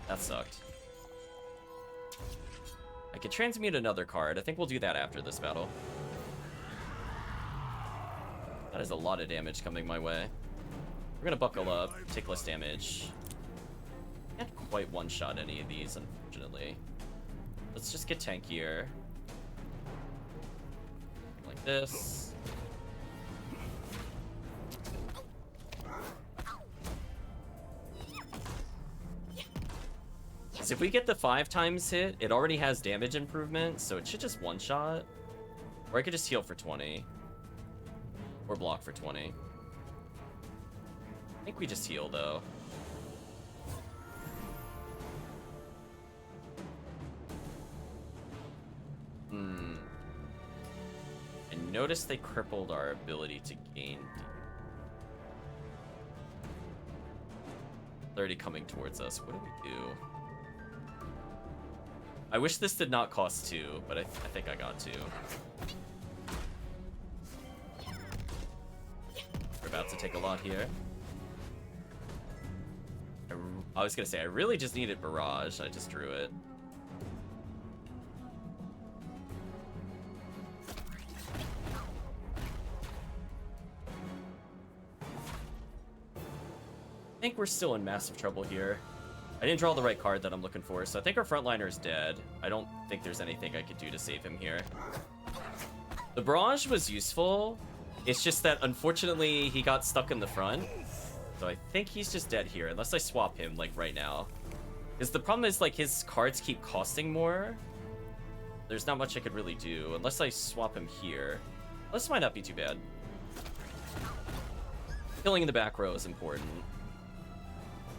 That sucked. I could transmute another card. I think we'll do that after this battle. That is a lot of damage coming my way. We're gonna buckle up, take less damage. Can't quite one-shot any of these, unfortunately. Let's just get tankier. like this. So if we get the 5 times hit, it already has damage improvement, so it should just one-shot. Or I could just heal for 20. Or block for 20. I think we just heal, though. I noticed they crippled our ability to gain. 30 coming towards us. What do we do? I wish this did not cost 2, but I think I got 2. We're about to take a lot here. I was gonna say, I really just needed Barrage. I just drew it. I think we're still in massive trouble here. I didn't draw the right card that I'm looking for, so I think our frontliner is dead. I don't think there's anything I could do to save him here. The barrage was useful. It's just that, unfortunately, he got stuck in the front. So I think he's just dead here, unless I swap him, like, right now. Because the problem is, like, his cards keep costing more. There's not much I could really do, unless I swap him here. This might not be too bad. Killing in the back row is important.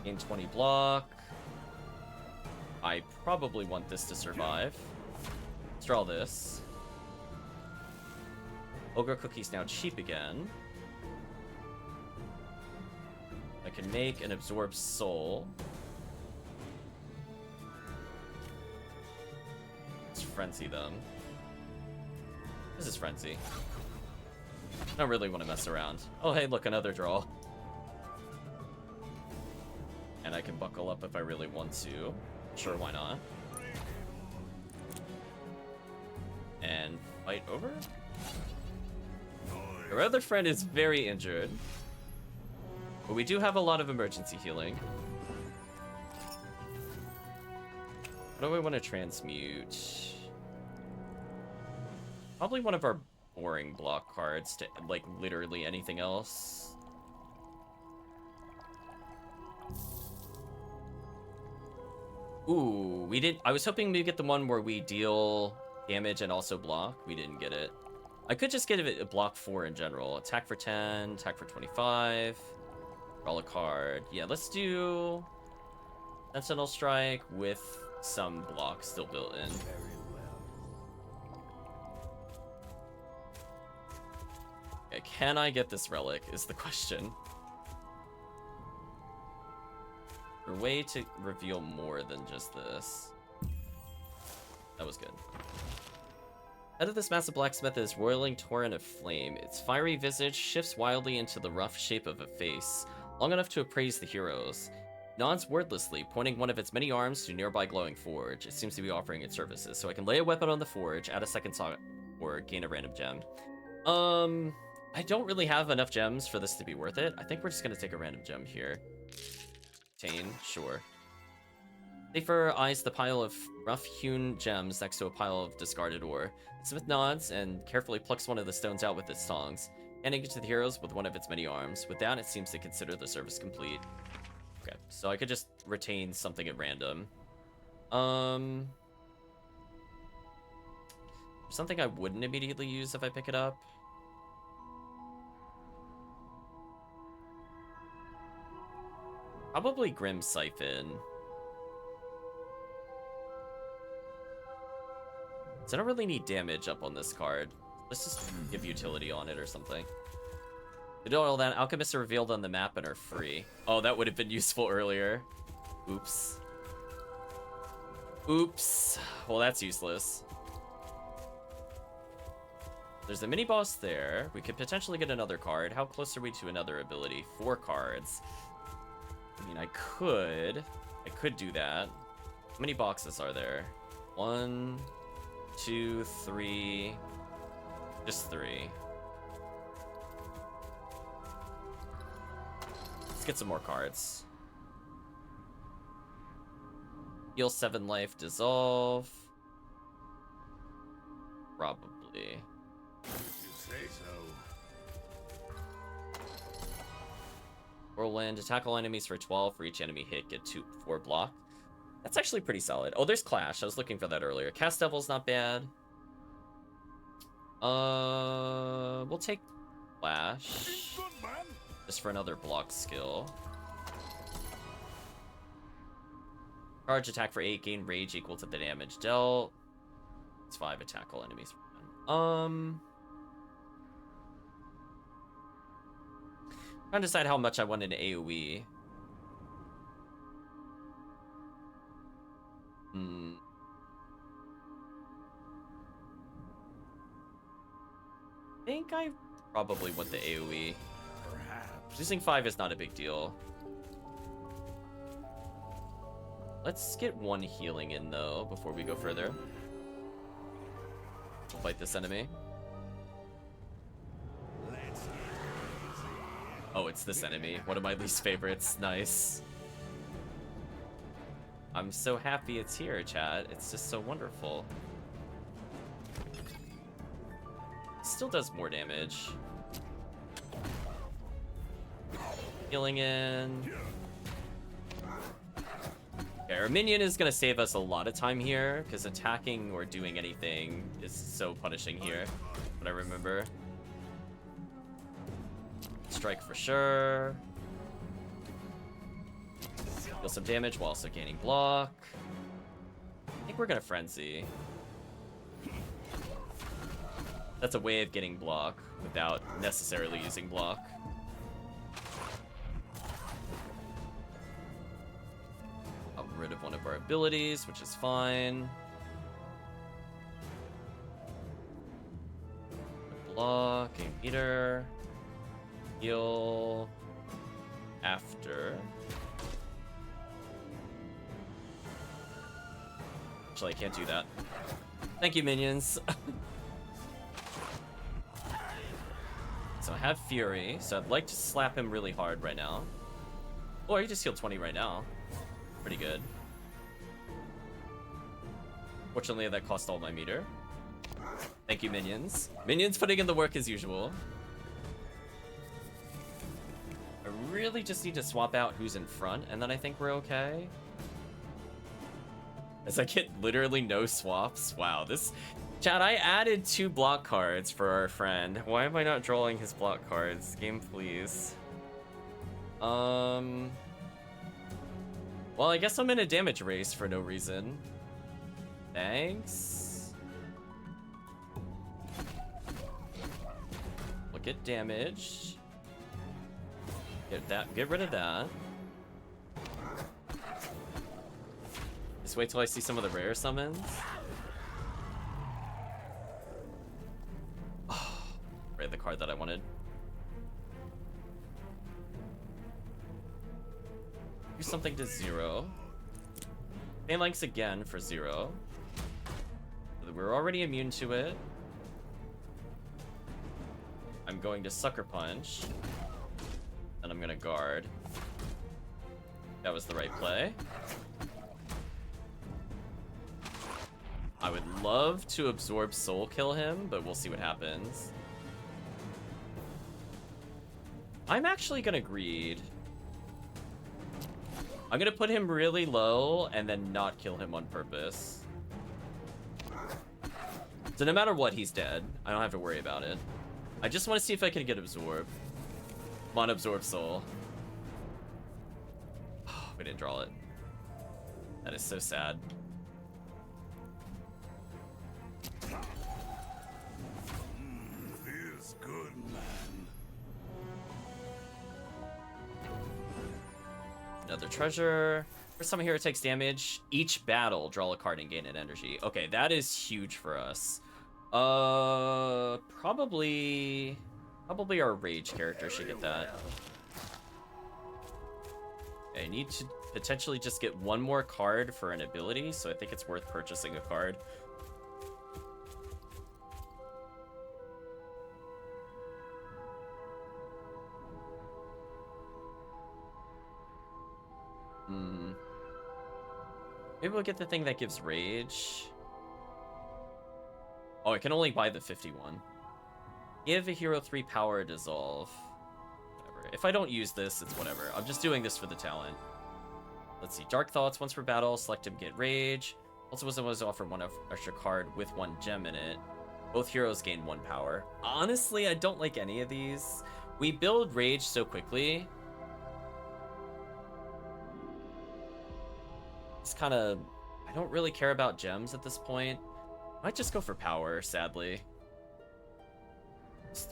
Gain 20 block. I probably want this to survive. Let's draw this. Ogre Cookie's now cheap again. I can make and absorb soul. Let's frenzy them. This is frenzy. I don't really want to mess around. Oh, hey, look, another draw. And I can buckle up if I really want to. Sure, why not? And fight over? Our other friend is very injured. But we do have a lot of emergency healing. What do we want to transmute? Probably one of our boring block cards to, like, literally anything else. Ooh, we did. I was hoping to get the one where we deal damage and also block. We didn't get it. I could just get it a block 4 in general. Attack for 10, attack for 25. Draw a card. Yeah, let's do Sentinel Strike with some block still built in. Okay, can I get this relic is the question. A way to reveal more than just this. That was good. Head of this massive blacksmith is roiling torrent of flame. Its fiery visage shifts wildly into the rough shape of a face, long enough to appraise the heroes. Nods wordlessly, pointing one of its many arms to a nearby glowing forge. It seems to be offering its services, so I can lay a weapon on the forge, add a second slot, or gain a random gem. I don't really have enough gems for this to be worth it. I think we're just gonna take a random gem here. Sure. Seifer eyes the pile of rough-hewn gems next to a pile of discarded ore. The smith nods and carefully plucks one of the stones out with its tongs, handing it to the heroes with one of its many arms. With that, it seems to consider the service complete. Okay, so I could just retain something at random. Something I wouldn't immediately use if I pick it up. Probably Grim Siphon. So I don't really need damage up on this card. Let's just give utility on it or something. To do all that, alchemists are revealed on the map and are free. Oh, that would have been useful earlier. Oops. Oops. Well, that's useless. There's a mini boss there. We could potentially get another card. How close are we to another ability? 4 cards. I mean, I could do that. How many boxes are there? 1, 2, 3. Just 3. Let's get some more cards. Heal 7 life, dissolve. Probably. so. Whirlwind, attack all enemies for 12. For each enemy hit, get 4 block. That's actually pretty solid. Oh, there's Clash. I was looking for that earlier. Cast Devil's not bad. We'll take Clash. Just for another block skill. Charge attack for 8, gain rage equal to the damage dealt. It's 5, attack all enemies. Trying to decide how much I want an AoE. I think I probably want the AoE. Perhaps. Losing 5 is not a big deal. Let's get 1 healing in, though, before we go further. We'll fight this enemy. Oh, it's this enemy. One of my least favorites. Nice. I'm so happy it's here, chat. It's just so wonderful. Still does more damage. Healing in. Okay, our minion is gonna save us a lot of time here, because attacking or doing anything is so punishing here. But I remember. Strike for sure. Deal some damage while also gaining block. I think we're gonna frenzy. That's a way of getting block without necessarily using block. Got rid of one of our abilities, which is fine. Block, game meter. Heal after. Actually, I can't do that. Thank you, minions. So I have Fury, so I'd like to slap him really hard right now. Or you just heal 20 right now. Pretty good. Fortunately, that cost all my meter. Thank you, minions. Minions putting in the work as usual. I really just need to swap out who's in front, and then I think we're okay. As I get literally no swaps. Wow, this... Chat, I added 2 block cards for our friend. Why am I not drawing his block cards? Game, please. Well, I guess I'm in a damage race for no reason. Thanks. We'll get damage. Get rid of that. Just wait till I see some of the rare summons. Oh, right, the card that I wanted. Do something to 0. Phalanx again for 0. We're already immune to it. I'm going to Sucker Punch. And I'm gonna guard. That was the right play. I would love to absorb soul kill him, but we'll see what happens. I'm actually gonna greed. I'm gonna put him really low and then not kill him on purpose. So no matter what, he's dead. I don't have to worry about it. I just want to see if I can get absorbed. Come on, absorb soul. Oh, we didn't draw it. That is so sad. Feels good, man. Another treasure. First time here, it takes damage. Each battle, draw a card and gain an energy. Okay, that is huge for us. Probably our rage character should get that. I need to potentially just get 1 more card for an ability, so I think it's worth purchasing a card. Maybe we'll get the thing that gives rage. Oh, I can only buy the 51. Give a hero 3 power dissolve. Whatever. If I don't use this, it's whatever. I'm just doing this for the talent. Let's see. Dark Thoughts. Once per battle, select him, get Rage. Also was offer 1 extra card with 1 gem in it. Both heroes gain 1 power. Honestly, I don't like any of these. We build Rage so quickly. It's kind of... I don't really care about gems at this point. Might just go for power, sadly.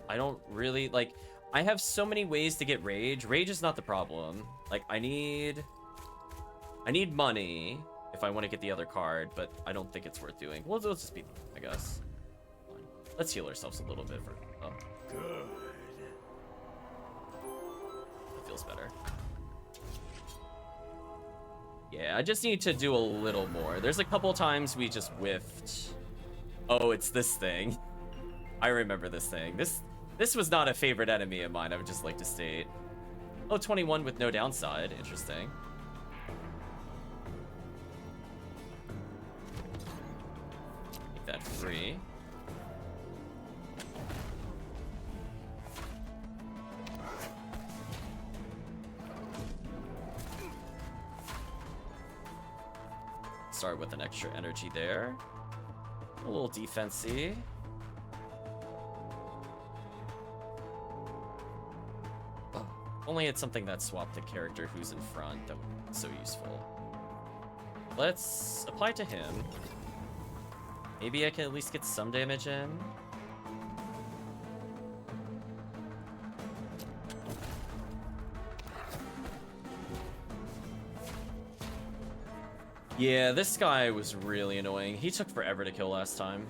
I don't really... Like, I have so many ways to get Rage. Rage is not the problem. Like, I need money if I want to get the other card, but I don't think it's worth doing. Well, let's just be... I guess. Let's heal ourselves a little bit for... Oh. Good. That feels better. Yeah, I just need to do a little more. There's a couple times we just whiffed. Oh, it's this thing. I remember this thing. This was not a favorite enemy of mine, I would just like to state. Oh, 21 with no downside. Interesting. Make that free. Start with an extra energy there. A little defense-y. Oh, only it's something that swapped the character who's in front. That would be so useful. Let's apply to him. Maybe I can at least get some damage in. Yeah, this guy was really annoying. He took forever to kill last time.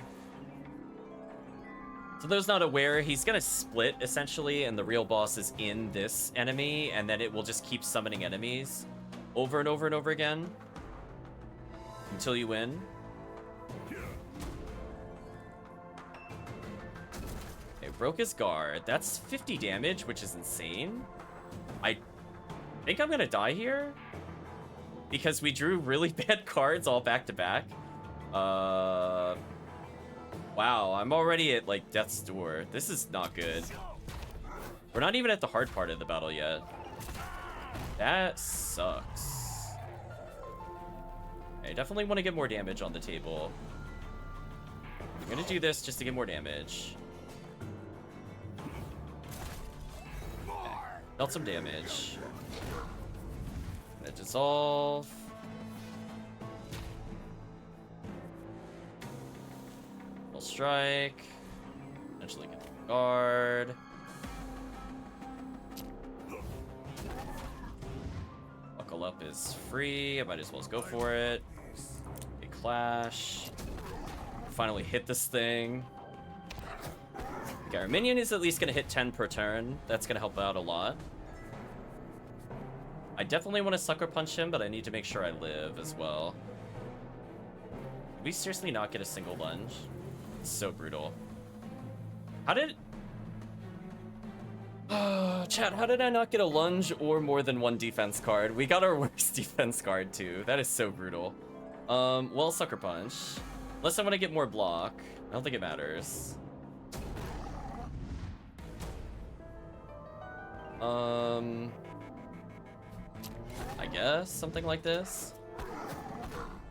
So those not aware, he's gonna split, essentially, and the real boss is in this enemy, and then it will just keep summoning enemies over and over and over again until you win. Okay, broke his guard. That's 50 damage, which is insane. I think I'm gonna die here. Because we drew really bad cards all back to back. Wow, I'm already at like death's door. This is not good. We're not even at the hard part of the battle yet. That sucks. I definitely want to get more damage on the table. I'm gonna do this just to get more damage. Okay. Dealt some damage. Gonna dissolve. Full strike. Eventually get the guard. Buckle up is free. I might as well go for it. A clash. Finally hit this thing. Okay, our minion is at least gonna hit 10 per turn. That's gonna help out a lot. I definitely want to sucker punch him, but I need to make sure I live as well. Did we seriously not get a single lunge? It's so brutal. How did... chat, how did I not get a lunge or more than 1 defense card? We got our worst defense card too. That is so brutal. Well, sucker punch. Unless I want to get more block. I don't think it matters. I guess something like this.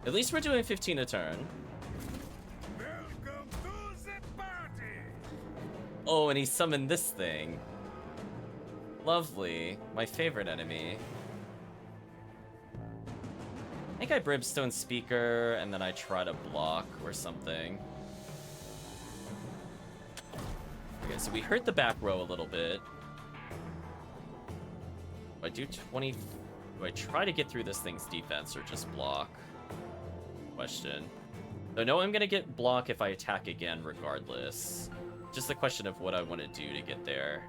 At least we're doing 15 a turn. Welcome to the party. Oh, and he summoned this thing. Lovely. My favorite enemy. I think I Brimstone Speaker, and then I try to block or something. Okay, so we hurt the back row a little bit. I do 20... Do I try to get through this thing's defense or just block? Question. So no, I'm gonna get block if I attack again regardless. Just a question of what I want to do to get there.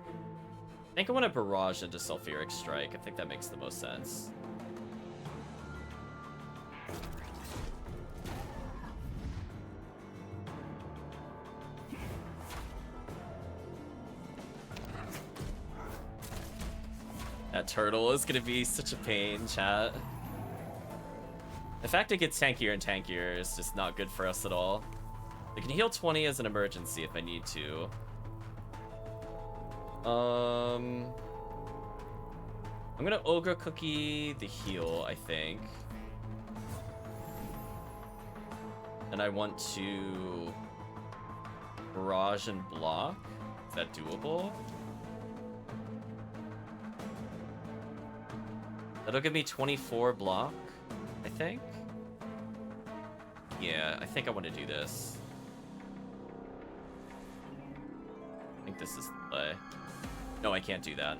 I think I want to barrage into Sulfuric Strike. I think that makes the most sense. That turtle is gonna be such a pain, chat. The fact it gets tankier and tankier is just not good for us at all. I can heal 20 as an emergency if I need to. I'm gonna Ogre Cookie the heal, I think. And I want to barrage and block. Is that doable? That'll give me 24 block, I think. Yeah, I think I want to do this. I think this is the play. No, I can't do that.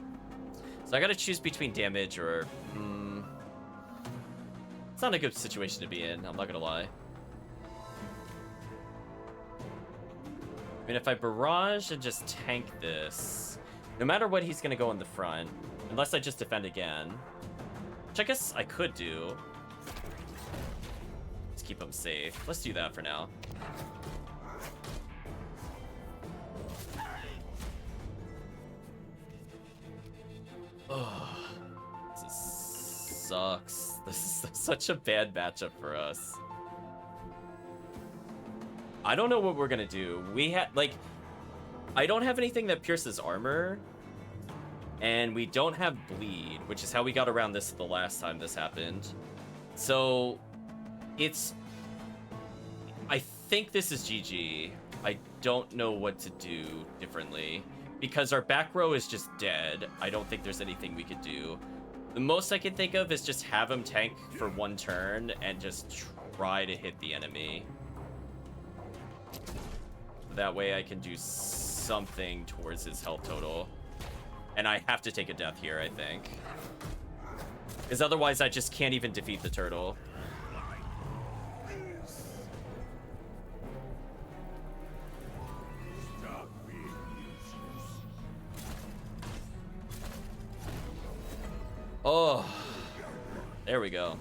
So I gotta choose between damage or... It's not a good situation to be in, I'm not gonna lie. I mean, if I barrage and just tank this, no matter what, he's gonna go in the front. Unless I just defend again. Which I guess I could do. Let's keep him safe. Let's do that for now. Oh, this sucks. This is such a bad matchup for us. I don't know what we're gonna do. We had, like, I don't have anything that pierces armor. And we don't have bleed, which is how we got around this the last time this happened. So, it's... I think this is GG. I don't know what to do differently. Because our back row is just dead. I don't think there's anything we could do. The most I can think of is just have him tank for one turn and just try to hit the enemy. That way I can do something towards his health total. And I have to take a death here, I think. Because otherwise I just can't even defeat the turtle. Oh, there we go.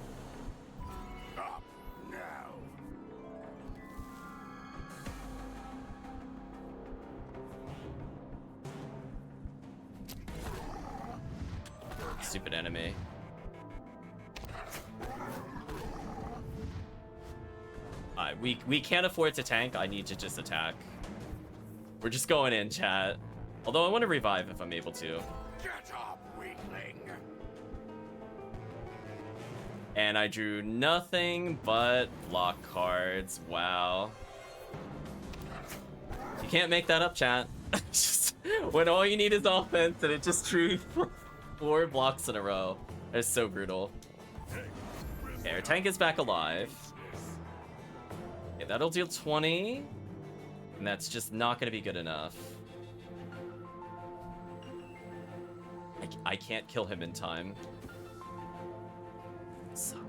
Up now. Stupid enemy. Alright, we can't afford to tank. I need to just attack. We're just going in, chat. Although I want to revive if I'm able to. Get up, weakling. And I drew nothing but block cards. Wow. You can't make that up, chat. Just when all you need is offense and it just drew 4 blocks in a row. That's so brutal. Okay, our tank is back alive. Okay, that'll deal 20. And that's just not going to be good enough. I can't kill him in time. Sucks.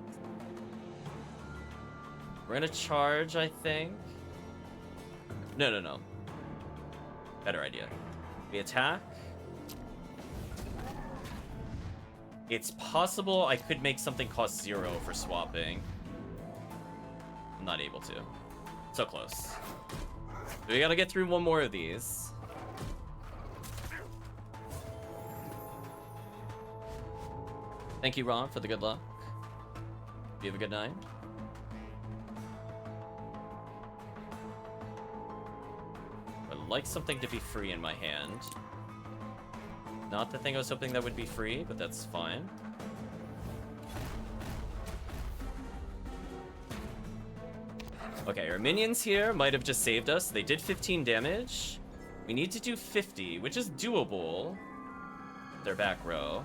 We're gonna charge, I think. No. Better idea. We attack. It's possible I could make something cost 0 for swapping. I'm not able to. So close. We gotta get through one more of these. Thank you, Ron, for the good luck. You have a good night. I'd like something to be free in my hand. Not the thing I was hoping that would be free, but that's fine. Okay, our minions here might have just saved us. They did 15 damage. We need to do 50, which is doable. Their back row.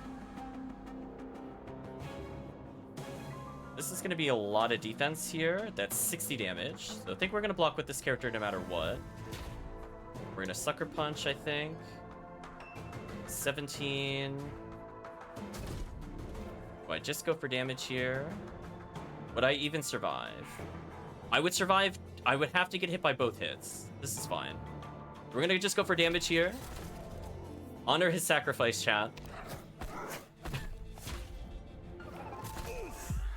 This is going to be a lot of defense here. That's 60 damage. So I think we're going to block with this character no matter what. We're going to Sucker Punch, I think. 17. Do I just go for damage here? Would I even survive? I would survive. I would have to get hit by both hits. This is fine. We're going to just go for damage here. Honor his sacrifice, chat.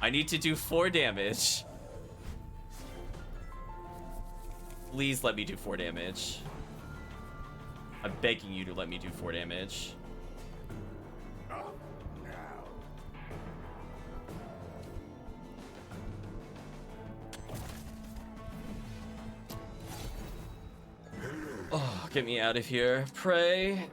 I need to do 4 damage. Please let me do 4 damage. I'm begging you to let me do 4 damage. Up now. Oh, get me out of here. Pray.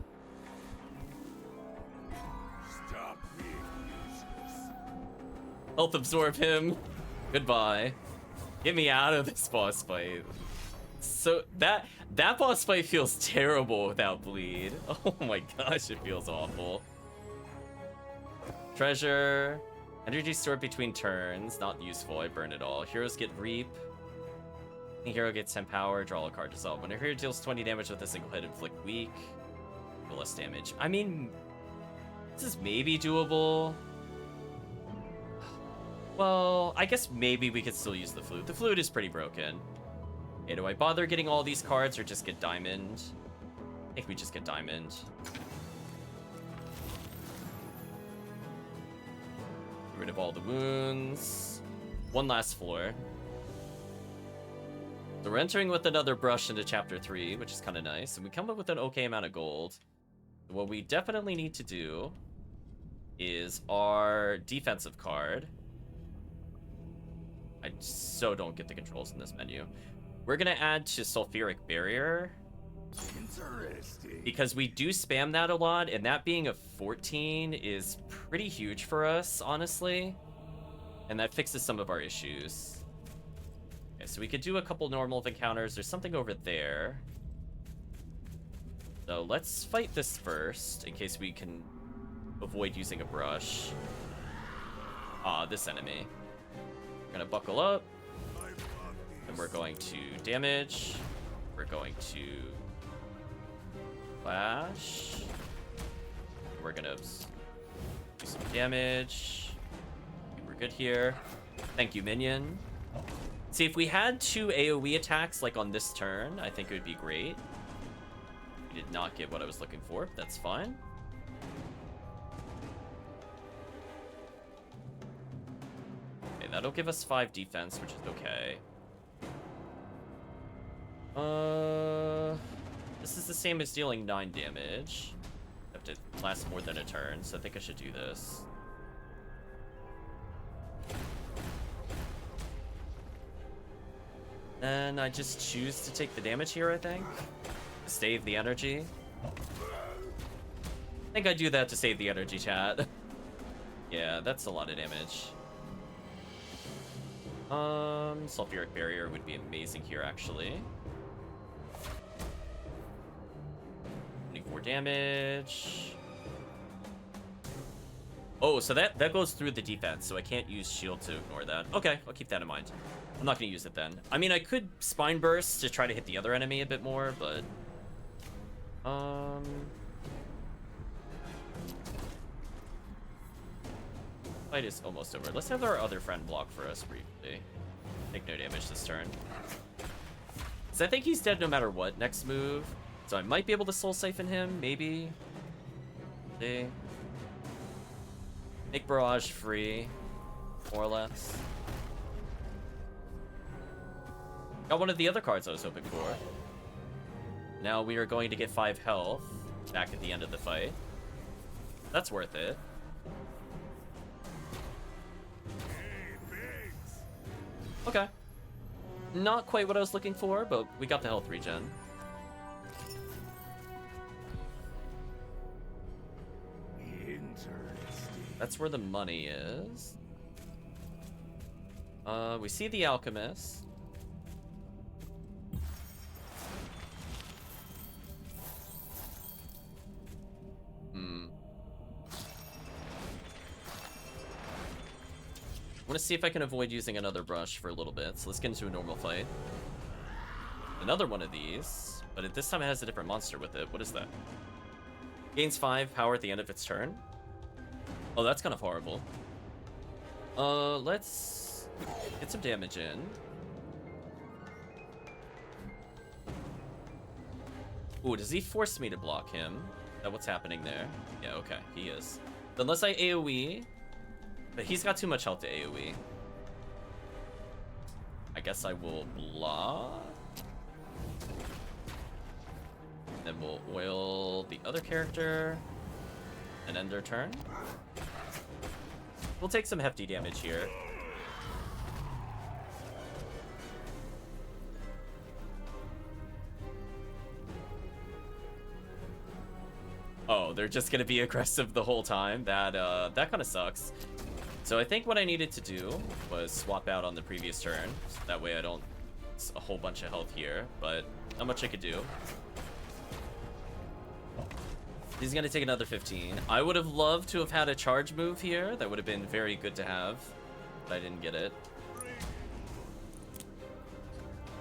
Health absorb him. Goodbye. Get me out of this boss fight. So that boss fight feels terrible without bleed. Oh my gosh, it feels awful. Treasure. Energy stored between turns. Not useful. I burn it all. Heroes get reap. Hero gets 10 power. Draw a card. Dissolve. When a hero deals 20 damage with a single hit, inflict weak. Do less damage. I mean, this is maybe doable. Well, I guess maybe we could still use the flute. The flute is pretty broken. Okay, do I bother getting all these cards or just get diamond? I think we just get diamond. Get rid of all the wounds. One last floor. So we're entering with another brush into chapter 3, which is kind of nice. And we come up with an okay amount of gold. What we definitely need to do is our defensive card. I so don't get the controls in this menu. We're gonna add to sulfuric barrier. Interesting. Because we do spam that a lot, and that being a 14 is pretty huge for us, honestly. And that fixes some of our issues. Okay, so we could do a couple normal encounters. There's something over there. So let's fight this first, in case we can avoid using a brush. Ah, this enemy. We're gonna buckle up. And we're going to damage. We're going to flash. We're gonna do some damage. We're good here. Thank you, minion. See, if we had 2 AoE attacks like on this turn, I think it would be great. We did not get what I was looking for, but that's fine. Okay, that'll give us 5 defense, which is okay. This is the same as dealing 9 damage. Have to last more than a turn, so I think I should do this. And I just choose to take the damage here, I think. To save the energy. I think I do that to save the energy, chat. Yeah, that's a lot of damage. Sulfuric barrier would be amazing here, actually. 24 damage. Oh, so that goes through the defense, so I can't use shield to ignore that. Okay, I'll keep that in mind. I'm not gonna use it then. I mean, I could spine burst to try to hit the other enemy a bit more, but fight is almost over. Let's have our other friend block for us briefly. Take no damage this turn. So I think he's dead no matter what next move. So I might be able to soul siphon him, maybe. See. Make barrage free, more or less. Got one of the other cards I was hoping for. Now we are going to get 5 health back at the end of the fight. That's worth it. Okay. Not quite what I was looking for, but we got the health regen. That's where the money is. We see the alchemist. I want to see if I can avoid using another brush for a little bit. So let's get into a normal fight. Another one of these, but this time it has a different monster with it. What is that? Gains 5 power at the end of its turn. Oh, that's kind of horrible. Let's get some damage in. Ooh, does he force me to block him? Is that what's happening there? Yeah, okay, he is. Unless I AoE, but he's got too much health to AoE. I guess I will block. Then we'll oil the other character and end their turn. We'll take some hefty damage here. Oh, they're just gonna be aggressive the whole time. That kind of sucks. So I think what I needed to do was swap out on the previous turn. So that way I don't... It's a whole bunch of health here, but not much I could do. He's gonna take another 15. I would have loved to have had a charge move here. That would have been very good to have, but I didn't get it.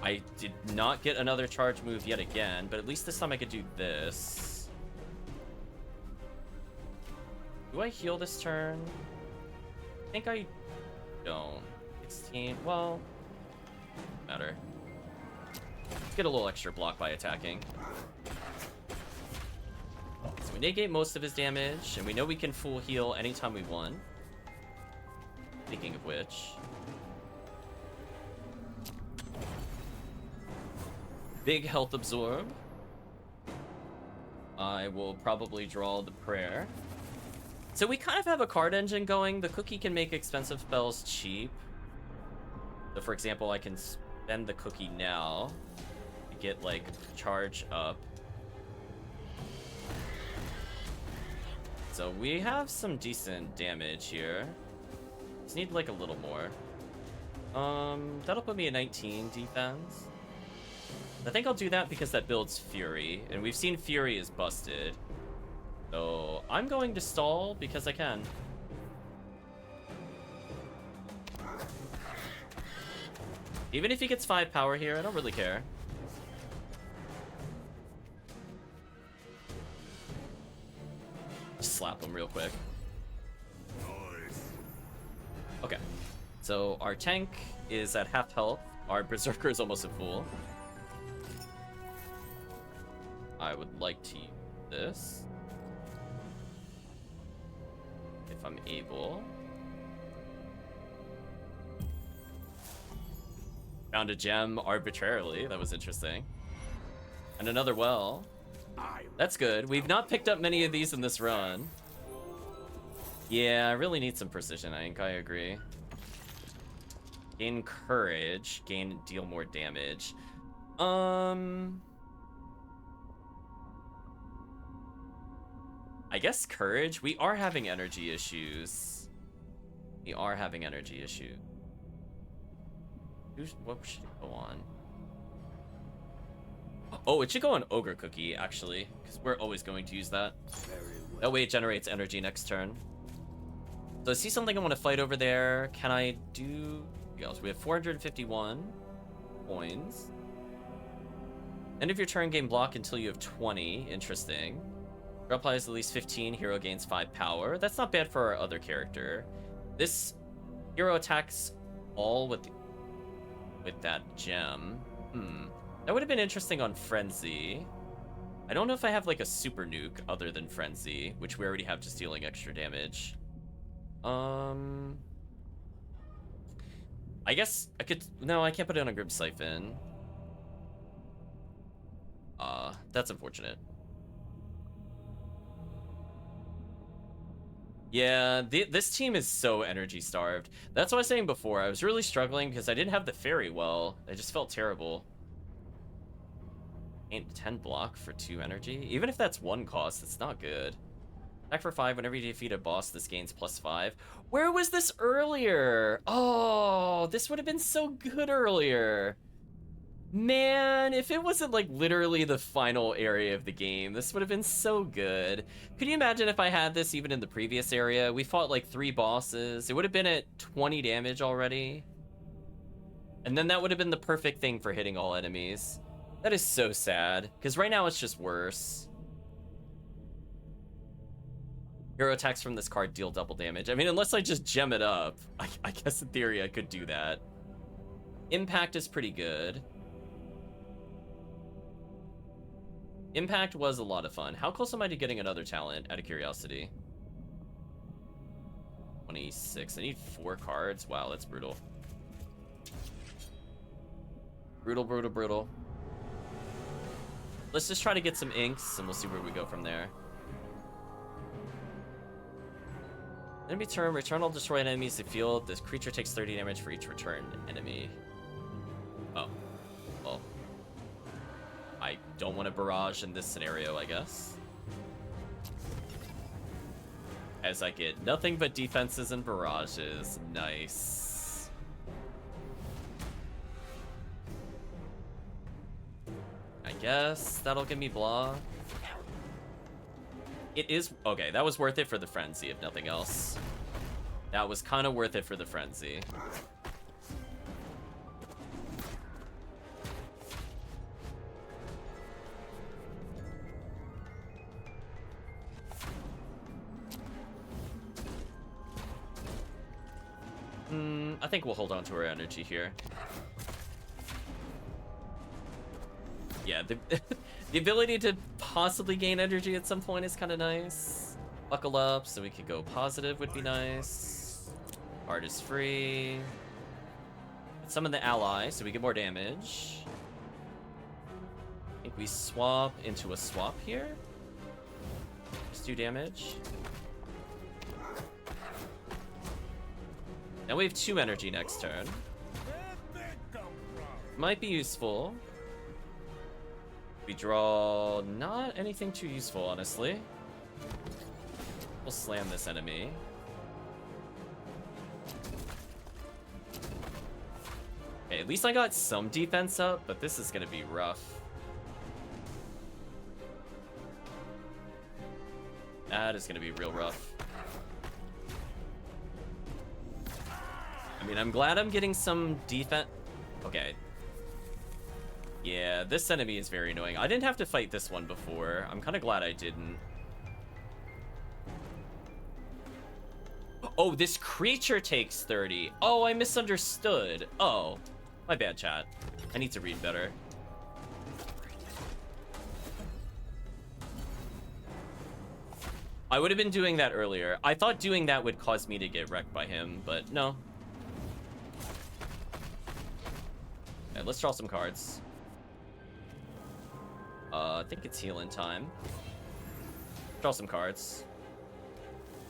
I did not get another charge move yet again, but at least this time I could do this. Do I heal this turn? I think I don't. 16, well, matter. Let's get a little extra block by attacking. So we negate most of his damage, and we know we can full heal anytime we want. Speaking of which... Big health absorb. I will probably draw the prayer. So we kind of have a card engine going. The cookie can make expensive spells cheap. So for example, I can spend the cookie now to get like charge up. So we have some decent damage here. Just need like a little more. That'll put me at 19 defense. I think I'll do that because that builds Fury, and we've seen Fury is busted. So I'm going to stall because I can. Even if he gets 5 power here, I don't really care. Just slap him real quick. Okay. So our tank is at half health. Our Berserker is almost at full. I would like to use this. If I'm able. Found a gem arbitrarily. That was interesting. And another well. That's good. We've not picked up many of these in this run. Yeah, I really need some precision ink. I agree. Gain courage. Deal more damage. I guess courage. We are having energy issues. What should it go on? Oh, it should go on Ogre Cookie, actually, because we're always going to use that. That way it generates energy next turn. So I see something I want to fight over there. Can I do... What else? We have 451 coins. End of your turn, gain block until you have 20. Interesting. Hero applies at least 15. Hero gains 5 power. That's not bad for our other character. This hero attacks all with that gem. That would have been interesting on Frenzy. I don't know if I have like a super nuke other than Frenzy, which we already have just dealing extra damage. I guess I could... No, I can't put it on a Grim Siphon. That's unfortunate. Yeah, this team is so energy starved. That's what I was saying before. I was really struggling because I didn't have the fairy well. I just felt terrible. Ain't 10 block for 2 energy. Even if that's 1 cost, it's not good. Attack for 5. Whenever you defeat a boss, this gains +5. Where was this earlier? Oh, this would have been so good earlier. Man, if it wasn't like literally the final area of the game, this would have been so good. Could you imagine if I had this even in the previous area? We fought like 3 bosses. It would have been at 20 damage already. And then that would have been the perfect thing for hitting all enemies. That is so sad, because right now it's just worse. Hero attacks from this card deal double damage. I mean, unless I just gem it up, I guess in theory I could do that. Impact is pretty good. Impact was a lot of fun. How close am I to getting another talent, out of curiosity? 26. I need 4 cards. Wow, that's brutal. Brutal. Let's just try to get some inks, and we'll see where we go from there. Enemy turn, return all destroyed enemies to the field. This creature takes 30 damage for each returned enemy. Oh. Well. I don't want to barrage in this scenario, I guess. As I get nothing but defenses and barrages. Nice. I guess that'll give me blah. It is... Okay, that was worth it for the frenzy, if nothing else. That was kind of worth it for the frenzy. I think we'll hold on to our energy here. Yeah, the ability to possibly gain energy at some point is kind of nice. Buckle up so we can go positive would be nice. Art is free. Summon the ally so we get more damage. I think we swap into a swap here. Just do damage. Now we have 2 energy next turn. Might be useful. We draw not anything too useful, honestly. We'll slam this enemy. Okay, at least I got some defense up, but this is gonna be rough. That is gonna be real rough. I mean, I'm glad I'm getting some defense. Okay. Yeah, this enemy is very annoying. I didn't have to fight this one before. I'm kind of glad I didn't. Oh, this creature takes 30. Oh, I misunderstood. Oh, my bad, chat. I need to read better. I would have been doing that earlier. I thought doing that would cause me to get wrecked by him, but no. Okay, let's draw some cards. I think it's healing time. Draw some cards.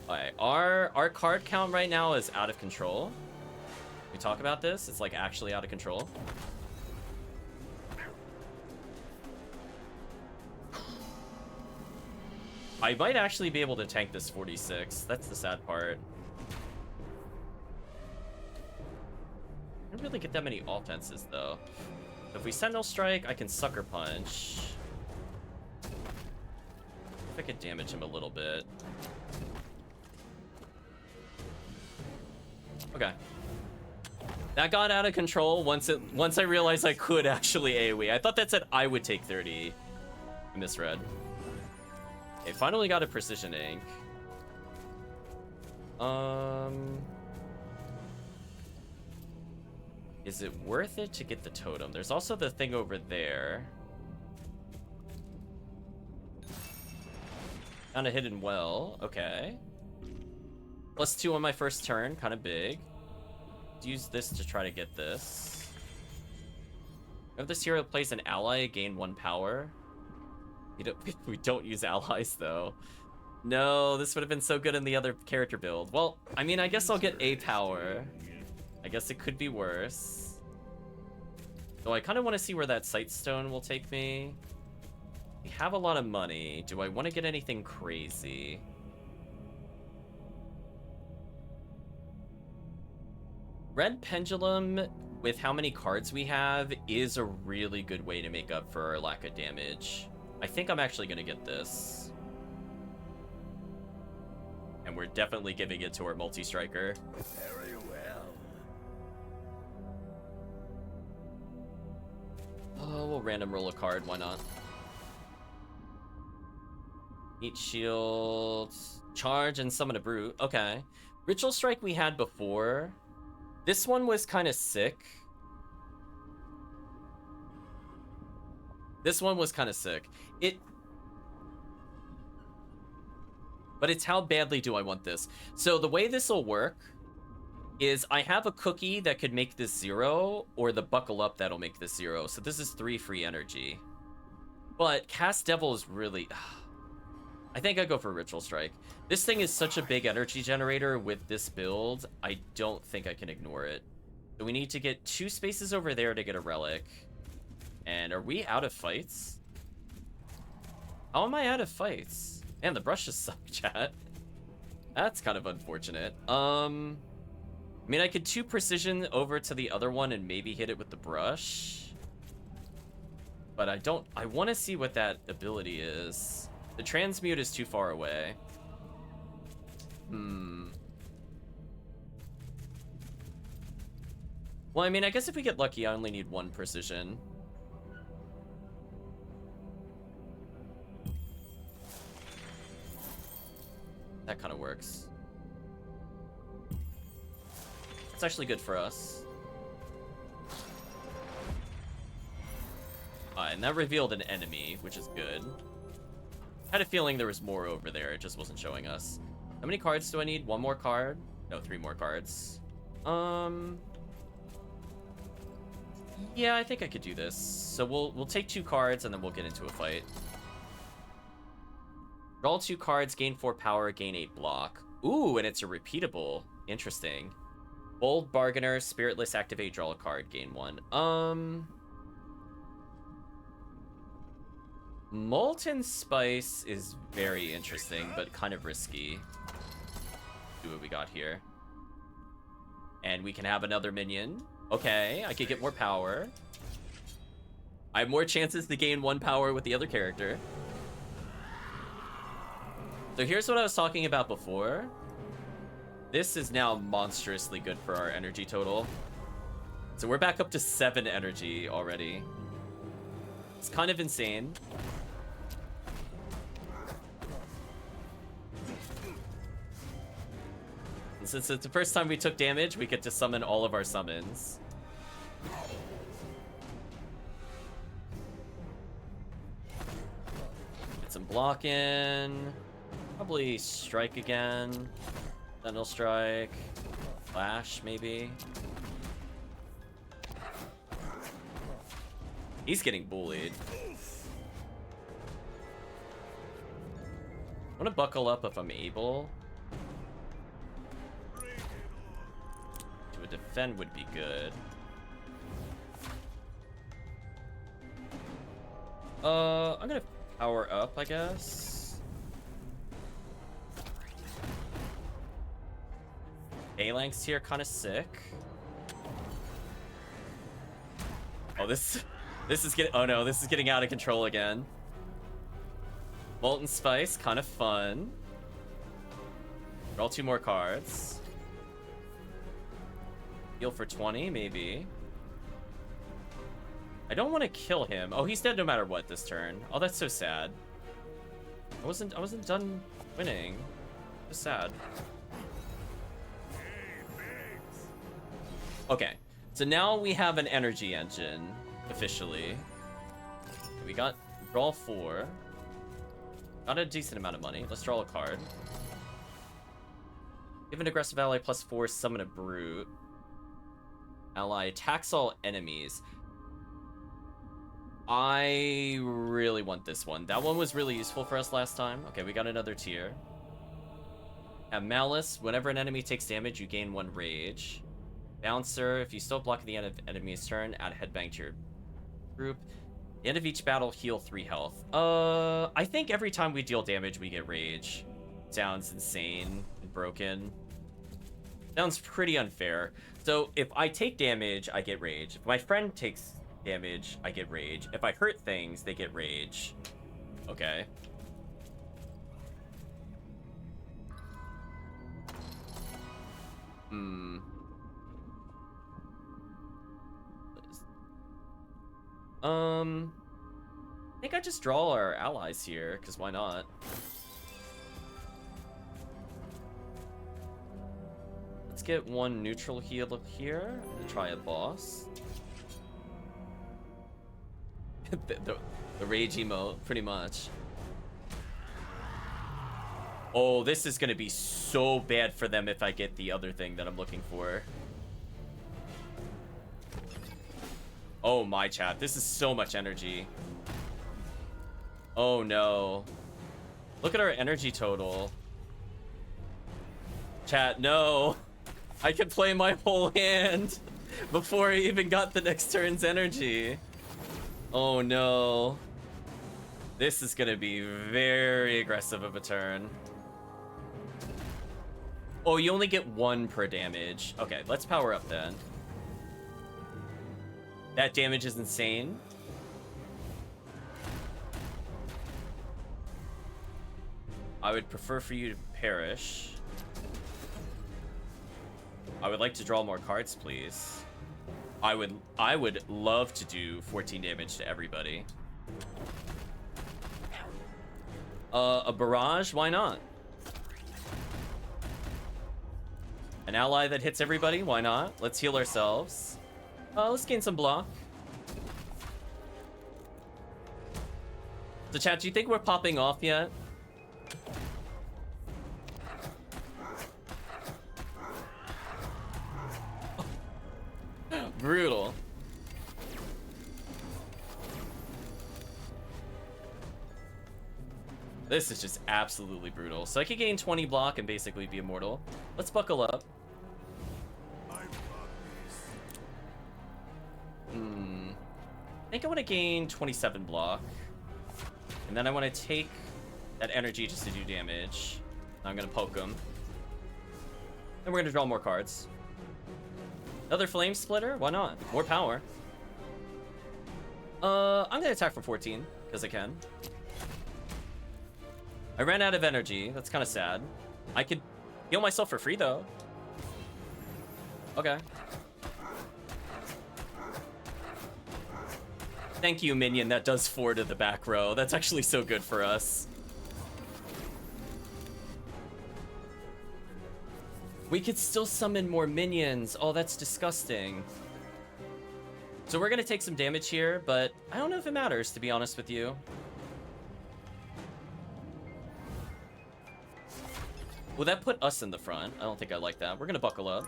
Alright, our card count right now is out of control. We talk about this, it's like actually out of control. I might actually be able to tank this 46. That's the sad part. I don't really get that many offenses though. If we Sentinel Strike, I can Sucker Punch. If I could damage him a little bit. Okay. That got out of control once I realized I could actually AoE. I thought that said I would take 30. I misread. Okay, finally got a Precision Ink. Is it worth it to get the totem? There's also the thing over there. Found a hidden well. Okay. +2 on my first turn. Kind of big. Use this to try to get this. If this hero plays an ally, gain 1 power. We don't use allies, though. No, this would have been so good in the other character build. Well, I mean, I guess I'll get a power. I guess it could be worse. Though I kind of want to see where that Sightstone will take me. We have a lot of money. Do I want to get anything crazy? Red Pendulum, with how many cards we have, is a really good way to make up for our lack of damage. I think I'm actually going to get this. And we're definitely giving it to our multi-striker. Very well. Oh, we'll random roll a card, why not? Eat shield, charge, and summon a brute. Okay. Ritual Strike we had before. This one was kind of sick. This one was kind of sick. But it's how badly do I want this? So the way this will work is I have a cookie that could make this 0, or the buckle up that'll make this 0. So this is 3 free energy. But Cast Devil is really... I think I go for Ritual Strike. This thing is such a big energy generator with this build, I don't think I can ignore it. So we need to get 2 spaces over there to get a relic. And are we out of fights? How am I out of fights? Man, the brushes suck, chat. That's kind of unfortunate. I mean, I could 2 precision over to the other one and maybe hit it with the brush. But I want to see what that ability is. The transmute is too far away. Well, I mean, I guess if we get lucky, I only need 1 precision. That kind of works. It's actually good for us. And that revealed an enemy, which is good. Had a feeling there was more over there, it just wasn't showing us. How many cards do I need? 1 more card? No, 3 more cards. Yeah, I think I could do this. So we'll take 2 cards and then we'll get into a fight. Draw 2 cards, gain 4 power, gain 8 block. Ooh, and it's a repeatable. Interesting. Bold Bargainer, Spiritless, activate, draw a card, gain 1. Molten Spice is very interesting, but kind of risky. See what we got here. And we can have another minion. Okay, I could get more power. I have more chances to gain 1 power with the other character. So here's what I was talking about before. This is now monstrously good for our energy total. So we're back up to 7 energy already. It's kind of insane. And since it's the first time we took damage, we get to summon all of our summons. Get some block in. Probably strike again. Sentinel strike. Flash, maybe. He's getting bullied. I want to buckle up if I'm able. To a defend would be good. I'm gonna power up, I guess. Phalanx here, kind of sick. Oh, this is getting. Oh no, this is getting out of control again. Molten Spice, kind of fun. Draw 2 more cards. Heal for 20, maybe. I don't want to kill him. Oh, he's dead no matter what this turn. Oh, that's so sad. I wasn't done winning. It's sad. Okay, so now we have an energy engine, officially. We got draw 4. Got a decent amount of money. Let's draw a card. Give an aggressive ally +4, summon a brute. Ally attacks all enemies. I really want this one. That one was really useful for us last time. Okay, we got another tier. At Malice, whenever an enemy takes damage, you gain 1 rage. Bouncer, if you still block at the end of enemy's turn, add headbang to your group. At the end of each battle, heal 3 health. I think every time we deal damage, we get rage. Sounds insane and broken. Sounds pretty unfair. So if I take damage, I get rage. If my friend takes damage, I get rage. If I hurt things, they get rage. Okay. I think I just draw our allies here, because why not? Let's get 1 neutral heal up here and try a boss. the rage emote, pretty much. Oh, this is gonna be so bad for them if I get the other thing that I'm looking for. Oh my chat, this is so much energy. Oh no. Look at our energy total. Chat, no. I could play my whole hand before I even got the next turn's energy. Oh no. This is gonna be very aggressive of a turn. Oh, you only get 1 per damage. Okay, let's power up then. That damage is insane. I would prefer for you to perish. I would like to draw more cards, please. I would love to do 14 damage to everybody. A barrage? Why not? An ally that hits everybody? Why not? Let's heal ourselves. Let's gain some block. So chat, do you think we're popping off yet? Brutal. This is just absolutely brutal. So I could gain 20 block and basically be immortal. Let's buckle up. I think I want to gain 27 block. And then I want to take that energy just to do damage. I'm going to poke him. And we're going to draw more cards. Another flame splitter? Why not? More power. I'm going to attack for 14 because I can. I ran out of energy. That's kind of sad. I could heal myself for free, though. Okay. Thank you, minion. That does 4 to the back row. That's actually so good for us. We could still summon more minions. Oh, that's disgusting. So we're going to take some damage here, but I don't know if it matters, to be honest with you. Will that put us in the front? I don't think I like that. We're gonna buckle up.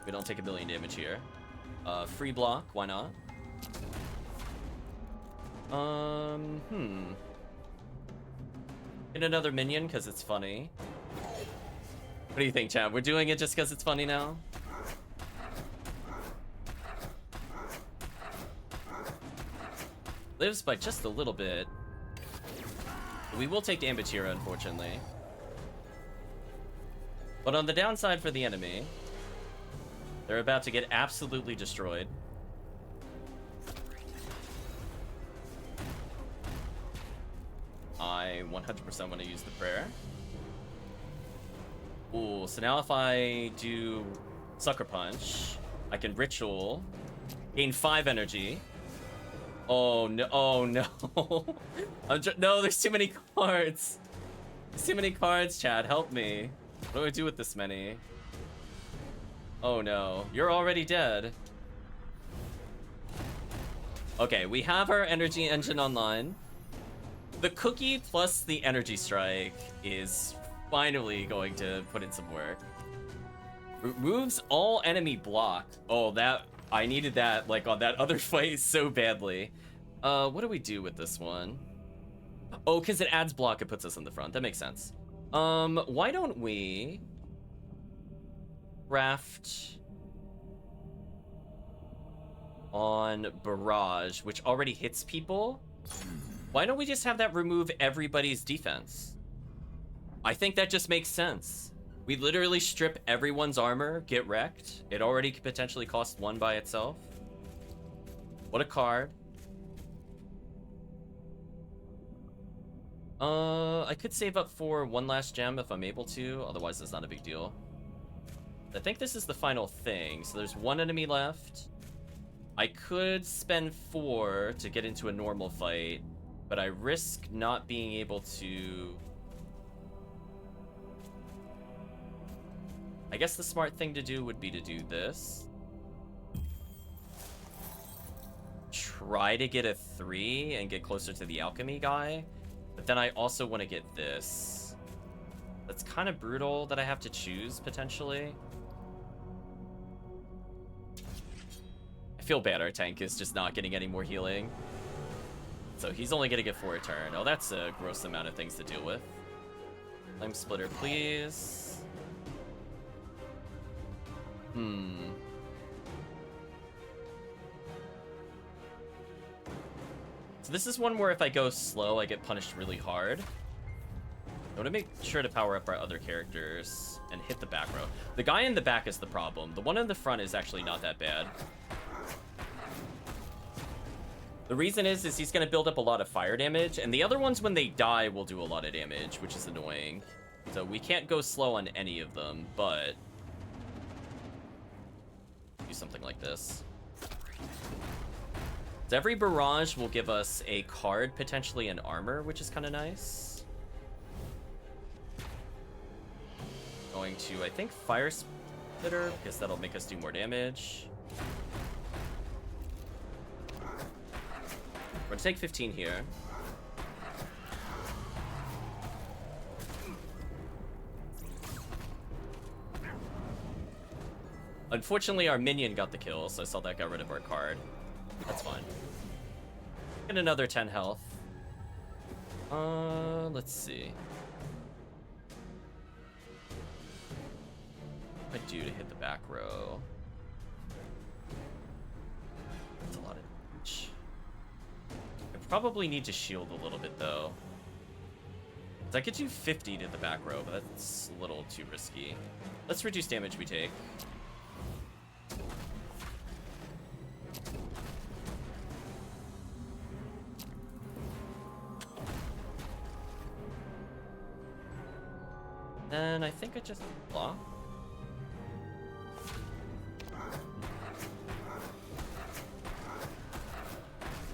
We don't take a million damage here. Free block, why not? Get another minion because it's funny. What do you think, Chad? We're doing it just because it's funny now? Lives by just a little bit. We will take damage here, unfortunately. But on the downside for the enemy, they're about to get absolutely destroyed. I 100% want to use the prayer. Ooh, so now if I do Sucker Punch, I can Ritual, gain 5 energy. Oh no, oh no. No, there's too many cards. There's too many cards, Chad, help me. What do I do with this many? Oh no, you're already dead. Okay, we have our energy engine online. The cookie plus the energy strike is finally going to put in some work. Removes all enemy block. Oh, that I needed that like on that other fight so badly. What do we do with this one? Oh, because it adds block, it puts us in the front. That makes sense. Why don't we craft on Barrage, which already hits people? Why don't we just have that remove everybody's defense? I think that just makes sense. We literally strip everyone's armor, get wrecked. It already could potentially cost 1 by itself. What a card. I could save up for 1 last gem if I'm able to, otherwise it's not a big deal. I think this is the final thing, so there's 1 enemy left. I could spend 4 to get into a normal fight, but I risk not being able to... I guess the smart thing to do would be to do this. Try to get a 3 and get closer to the alchemy guy. But then I also want to get this. That's kind of brutal that I have to choose, potentially. I feel bad our tank is just not getting any more healing. So he's only going to get 4 a turn. Oh, that's a gross amount of things to deal with. Flame Splitter, please. So this is one where if I go slow, I get punished really hard. want to make sure to power up our other characters and hit the back row. The guy in the back is the problem. The one in the front is actually not that bad. The reason is he's going to build up a lot of fire damage, and the other ones, when they die, will do a lot of damage, which is annoying. So we can't go slow on any of them, but do something like this. So every barrage will give us a card, potentially an armor, which is kind of nice. Going to, I think, Fire Spitter, because that'll make us do more damage. We're gonna take 15 here. Unfortunately, our minion got the kill, so I saw that got rid of our card. That's fine. Get another 10 health. Let's see. What do I do to hit the back row? That's a lot of damage. I probably need to shield a little bit, though. I could do 50 to the back row, but that's a little too risky. Let's reduce damage we take. Then I think I just block.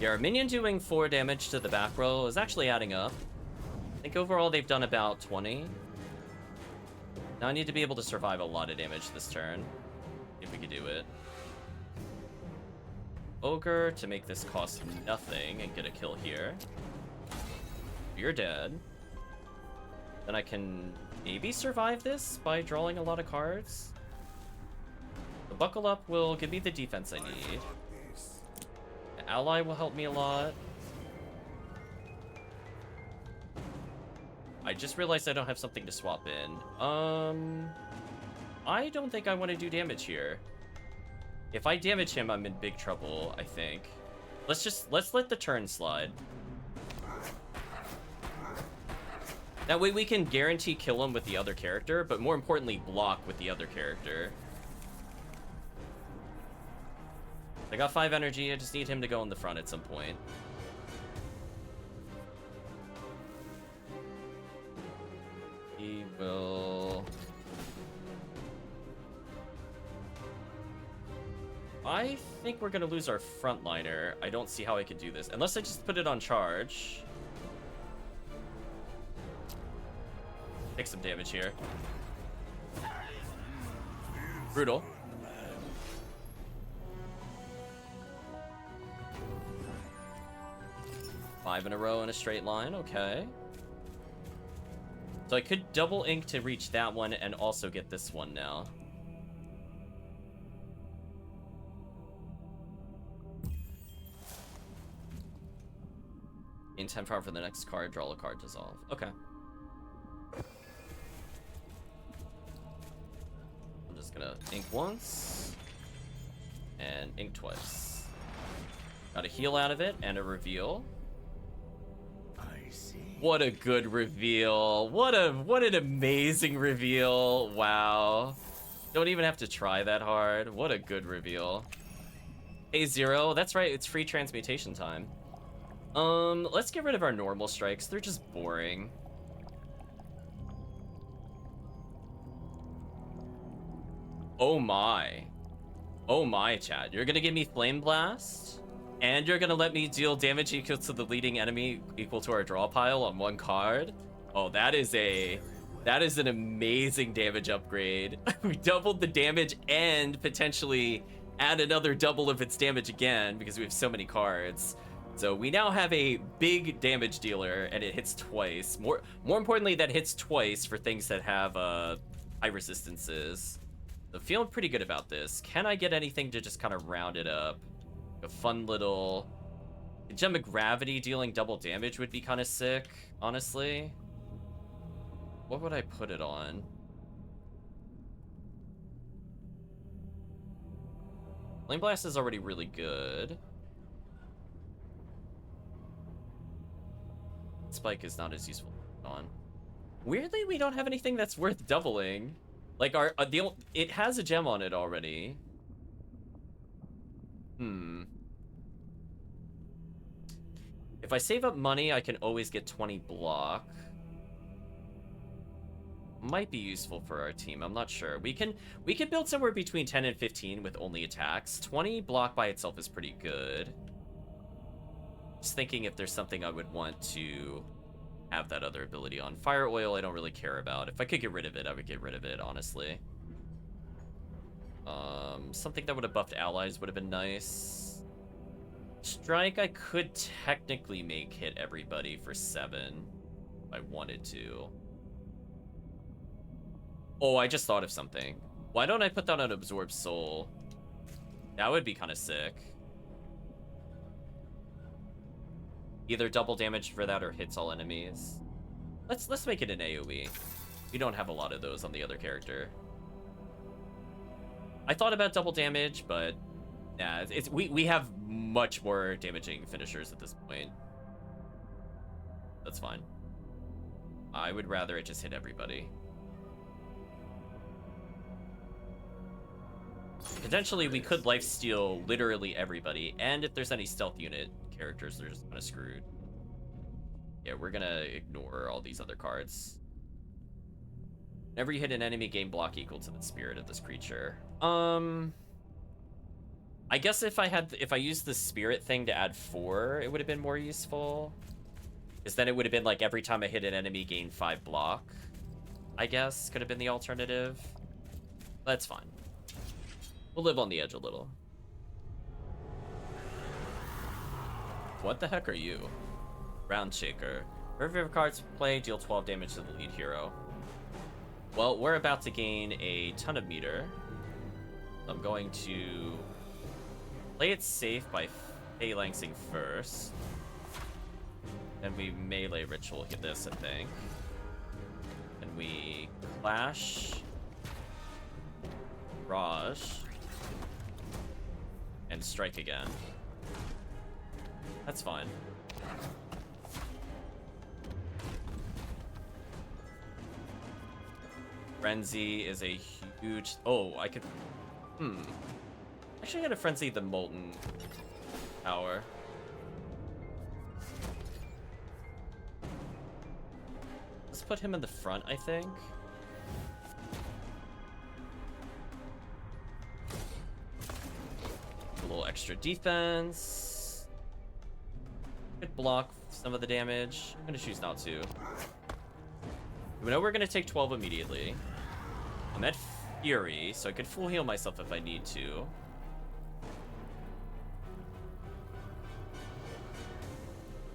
Yeah, our minion doing 4 damage to the back row is actually adding up. I think overall they've done about 20. Now I need to be able to survive a lot of damage this turn, if we could do it. Ogre to make this cost nothing and get a kill here. You're dead. Then I can maybe survive this by drawing a lot of cards. The Buckle Up will give me the defense I need. The Ally will help me a lot. I just realized I don't have something to swap in. I don't think I want to do damage here. If I damage him, I'm in big trouble, I think. Let's let the turn slide. That way we can guarantee kill him with the other character, but more importantly, block with the other character. I got 5 energy, I just need him to go in the front at some point. He will... I think we're gonna lose our frontliner. I don't see how I could do this, unless I just put it on charge. Take some damage here. Brutal. Five in a row in a straight line, okay. So I could double ink to reach that one and also get this one now. In 10 power for the next card, draw a card, dissolve. Okay. I'm just gonna ink once and ink twice. Got a heal out of it and a reveal. I see. What a good reveal. What an amazing reveal. Wow. Don't even have to try that hard. What a good reveal. Hey, Zero. That's right. It's free transmutation time. Let's get rid of our normal strikes. They're just boring. Oh my. Oh my, chat. You're gonna give me Flame Blast? And you're gonna let me deal damage equal to the leading enemy equal to our draw pile on one card? Oh, that is an amazing damage upgrade. We doubled the damage and potentially add another double of its damage again because we have so many cards. So we now have a big damage dealer and it hits twice. More importantly, that hits twice for things that have high resistances. So feeling pretty good about this. Can I get anything to just kind of round it up? A fun little Gem of Gravity dealing double damage would be kind of sick, honestly. What would I put it on? Flame Blast is already really good. Spike is not as useful on. Weirdly, we don't have anything that's worth doubling. Like, it has a gem on it already. If I save up money, I can always get 20 block. Might be useful for our team. I'm not sure. We can build somewhere between 10 and 15 with only attacks. 20 block by itself is pretty good. Just thinking if there's something I would want to have that other ability on. Fire oil, I don't really care about. If I could get rid of it, I would get rid of it, honestly. Something that would have buffed allies would have been nice. Strike, I could technically make hit everybody for 7 if I wanted to. Oh, I just thought of something. Why don't I put that on Absorb Soul? That would be kind of sick. Either double damage for that or hits all enemies. Let's make it an AoE. We don't have a lot of those on the other character. I thought about double damage, but yeah, we have much more damaging finishers at this point. That's fine. I would rather it just hit everybody. Potentially, we could lifesteal literally everybody, and if there's any stealth unit characters, they're just kind of screwed. Yeah, we're gonna ignore all these other cards. Whenever you hit an enemy, gain block equal to the spirit of this creature. I guess if I used the spirit thing to add 4, it would have been more useful. Because then it would have been like every time I hit an enemy, gain 5 block. I guess could have been the alternative. That's fine. We'll live on the edge a little. What the heck are you? Round Shaker. For every cards play, deal 12 damage to the lead hero. Well, we're about to gain a ton of meter. I'm going to play it safe by phalanxing first. And we melee ritual hit this, I think. And we clash. Raj. And strike again. That's fine. Frenzy is a huge... Oh, I could... Actually, I'm gonna Frenzy the Molten Power. Let's put him in the front, I think. A little extra defense. Could block some of the damage. I'm gonna choose not to. We know we're gonna take 12 immediately. I'm at Fury, so I could full heal myself if I need to.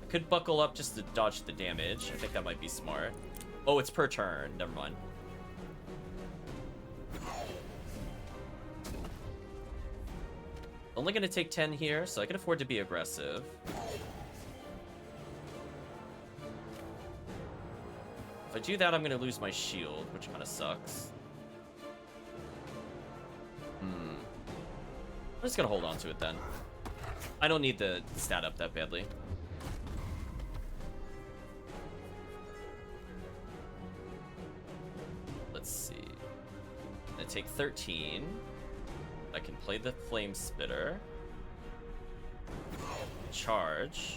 I could buckle up just to dodge the damage. I think that might be smart. Oh, it's per turn. Never mind. Only gonna take 10 here, so I can afford to be aggressive. If I do that, I'm gonna lose my shield, which kind of sucks. I'm just gonna hold on to it then. I don't need the stat up that badly. Let's see. I'm gonna take 13. I can play the Flame Spitter. Charge.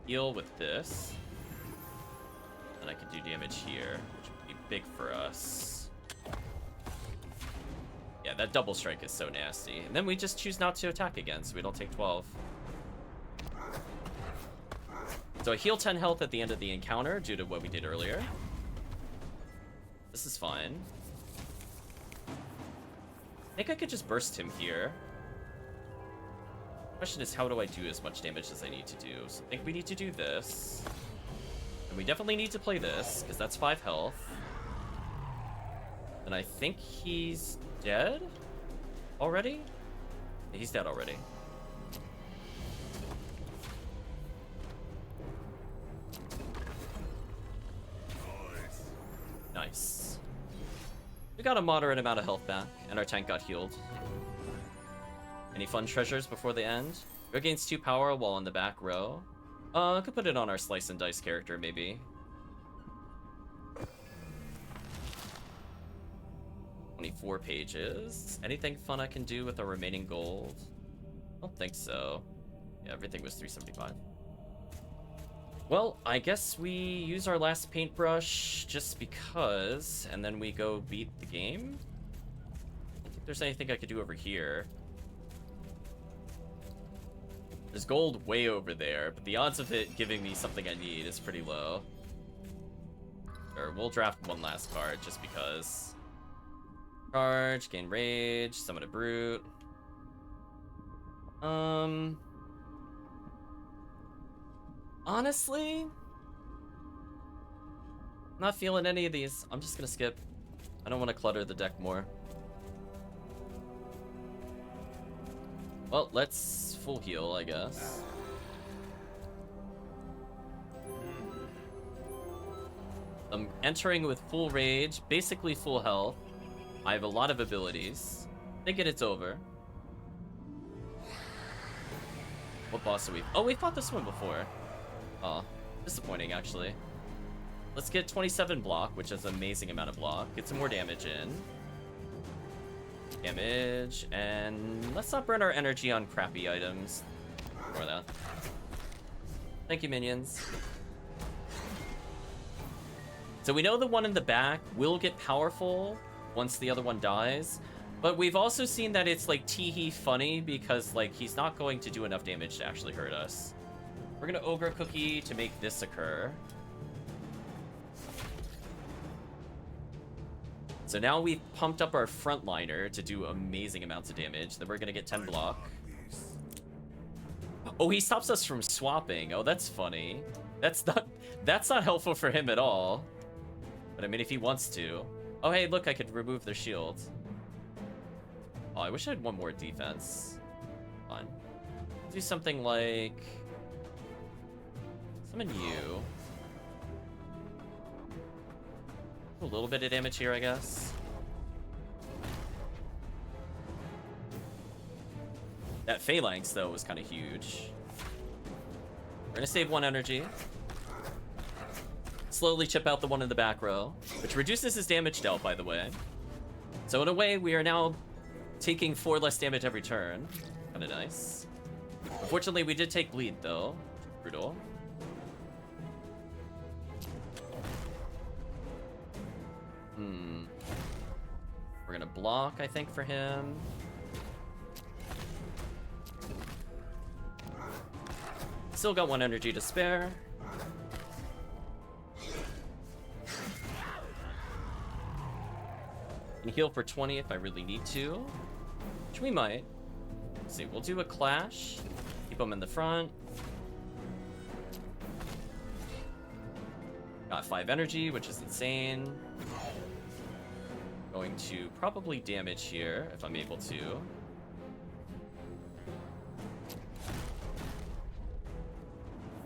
Heal with this. And I can do damage here, which would be big for us. Yeah, that double strike is so nasty. And then we just choose not to attack again, so we don't take 12. So I heal 10 health at the end of the encounter due to what we did earlier. This is fine. I think I could just burst him here. Question is, how do I do as much damage as I need to do? So I think we need to do this. And we definitely need to play this, because that's 5 health. And I think he's dead already? Yeah, he's dead already. Nice. We got a moderate amount of health back, and our tank got healed. Any fun treasures before the end? Regains 2 power while in the back row. I could put it on our slice and dice character, maybe. 24 pages. Anything fun I can do with our remaining gold? I don't think so. Yeah, everything was 375. Well, I guess we use our last paintbrush just because, and then we go beat the game. I don't think there's anything I could do over here. There's gold way over there, but the odds of it giving me something I need is pretty low. Or we'll draft one last card just because. Charge, gain rage, summon a brute. Honestly, not feeling any of these. I'm just gonna skip. I don't want to clutter the deck more. Well, let's full heal, I guess. I'm entering with full rage, basically full health. I have a lot of abilities. Thinking it's over. What boss are we? Oh, we fought this one before. Oh, disappointing, actually. Let's get 27 block, which is an amazing amount of block. Get some more damage in. Damage, and let's not burn our energy on crappy items. Or that. Thank you, minions. So we know the one in the back will get powerful once the other one dies, but we've also seen that it's like tee-hee funny because like he's not going to do enough damage to actually hurt us. We're gonna Ogre Cookie to make this occur. So now we've pumped up our frontliner to do amazing amounts of damage. Then we're gonna get 10 block. Oh, he stops us from swapping. Oh, that's funny. That's not helpful for him at all. But I mean, if he wants to. Oh, hey, look, I could remove their shield. Oh, I wish I had one more defense. Fine. Do something like summon you. A little bit of damage here, I guess. That phalanx, though, was kind of huge. We're gonna save 1 energy. Slowly chip out the one in the back row, which reduces his damage dealt, by the way. So in a way, we are now taking 4 less damage every turn. Kind of nice. Unfortunately, we did take bleed, though. Brutal. We're gonna block, I think, for him. Still got 1 energy to spare. Can heal for 20 if I really need to, which we might. Let's see, we'll do a clash. Keep him in the front. Got 5 energy, which is insane. Going to probably damage here if I'm able to.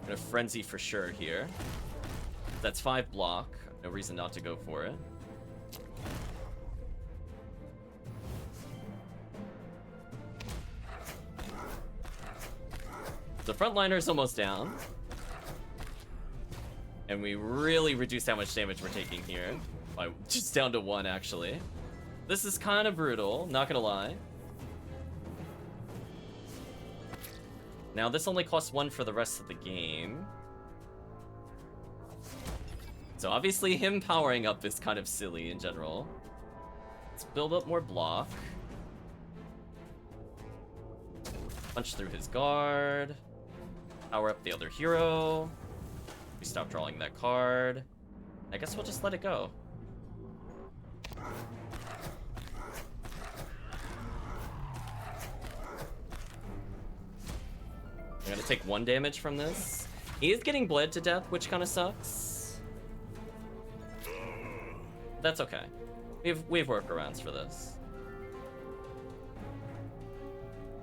I'm gonna frenzy for sure here. That's 5 block. No reason not to go for it. The frontliner's almost down. And we really reduced how much damage we're taking here. By just down to 1, actually. This is kind of brutal, not gonna lie. Now, this only costs 1 for the rest of the game. So obviously him powering up is kind of silly in general. Let's build up more block. Punch through his guard. Power up the other hero. We stop drawing that card. I guess we'll just let it go. I'm gonna take 1 damage from this. He is getting bled to death, which kind of sucks. That's okay. We have workarounds for this.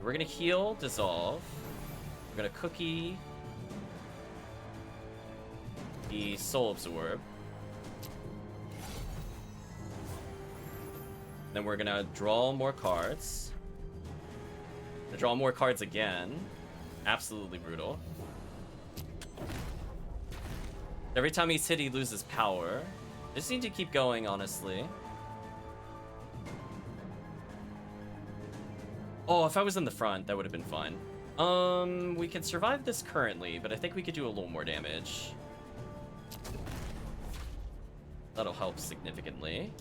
We're gonna heal, dissolve. We're gonna cookie the soul absorb. Then we're gonna draw more cards. Draw more cards again. Absolutely brutal. Every time he's hit, he loses power. I just need to keep going, honestly. Oh, if I was in the front, that would have been fun. We can survive this currently, but I think we could do a little more damage. That'll help significantly.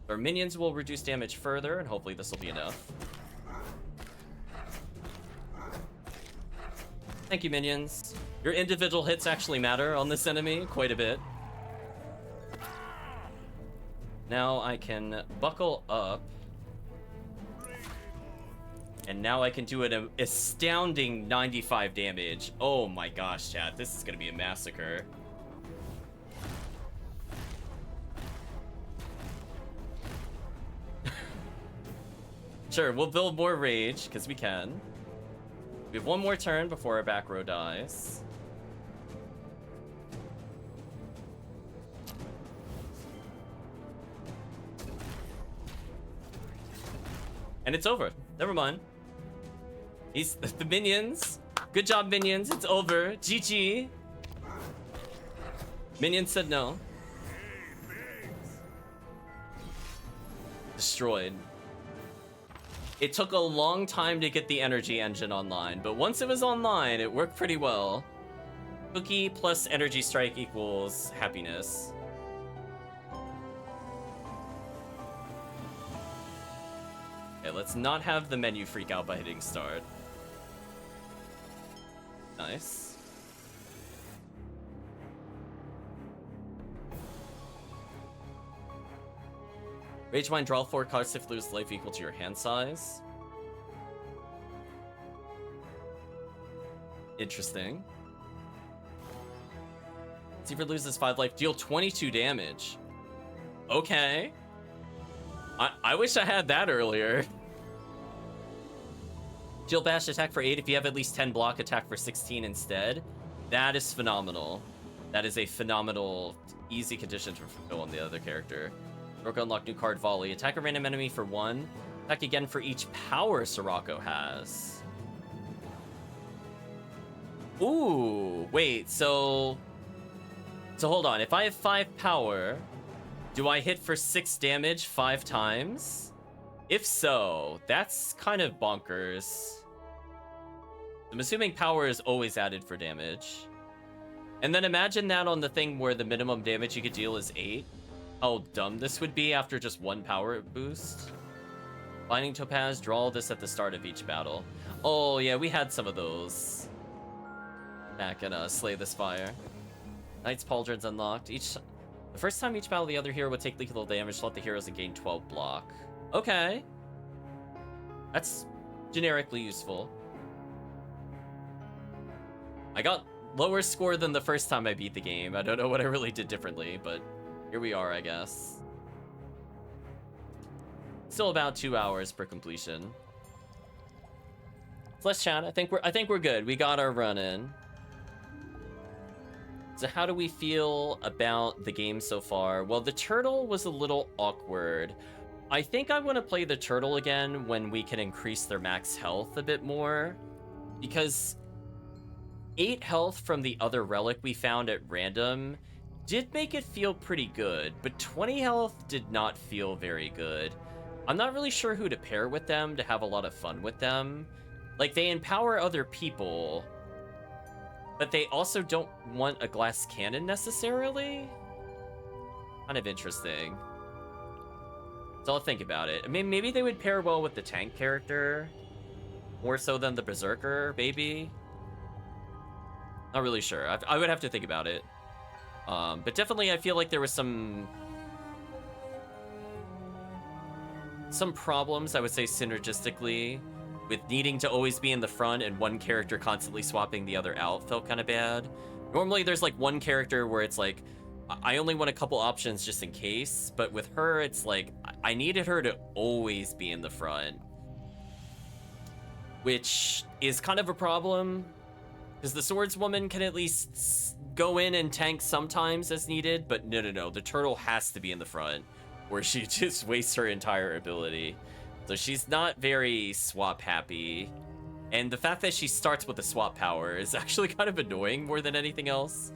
Our minions will reduce damage further, and hopefully this will be enough. Thank you, minions. Your individual hits actually matter on this enemy quite a bit. Now I can buckle up. And now I can do an astounding 95 damage. Oh my gosh, chat. This is going to be a massacre. Sure, we'll build more rage, because we can. We have one more turn before our back row dies. And it's over. Never mind. He's the minions. Good job, minions. It's over. GG. Minions said no. Destroyed. It took a long time to get the energy engine online, but once it was online, it worked pretty well. Cookie plus energy strike equals happiness. Okay, let's not have the menu freak out by hitting start. Nice. Rage Mind, draw 4 cards if lose life equal to your hand size. Interesting. Seifer loses 5 life, deal 22 damage. Okay. I wish I had that earlier. Deal bash, attack for 8 if you have at least 10 block, attack for 16 instead. That is phenomenal. That is a phenomenal, easy condition to fulfill on the other character. Sorroco unlock new card volley. Attack a random enemy for 1. Attack again for each power Sorroco has. Ooh, wait, so hold on. If I have 5 power, do I hit for 6 damage 5 times? If so, that's kind of bonkers. I'm assuming power is always added for damage. And then imagine that on the thing where the minimum damage you could deal is 8. How dumb this would be after just 1 power boost. Binding Topaz, draw this at the start of each battle. Oh yeah, we had some of those back in Slay the Spire. Knight's Pauldron's unlocked. The first time each battle, the other hero would take lethal damage, let the heroes and gain 12 block. Okay. That's generically useful. I got lower score than the first time I beat the game. I don't know what I really did differently, but here we are, I guess. Still about 2 hours per completion. So let's chat. I think we're good. We got our run in. So how do we feel about the game so far? Well, the turtle was a little awkward. I think I want to play the turtle again when we can increase their max health a bit more. Because 8 health from the other relic we found at random did make it feel pretty good, but 20 health did not feel very good. I'm not really sure who to pair with them to have a lot of fun with them. Like, they empower other people, but they also don't want a glass cannon necessarily? Kind of interesting. So I'll think about it. I mean, maybe they would pair well with the tank character, more so than the berserker, maybe? Not really sure. I would have to think about it. But definitely I feel like there was some problems, I would say, synergistically, with needing to always be in the front and one character constantly swapping the other out felt kind of bad. Normally there's like one character where it's like, I only want a couple options just in case, but with her, it's like, I needed her to always be in the front, which is kind of a problem, because the swordswoman can at least go in and tank sometimes as needed, but no, the turtle has to be in the front, where she just wastes her entire ability. So she's not very swap happy. And the fact that she starts with a swap power is actually kind of annoying more than anything else.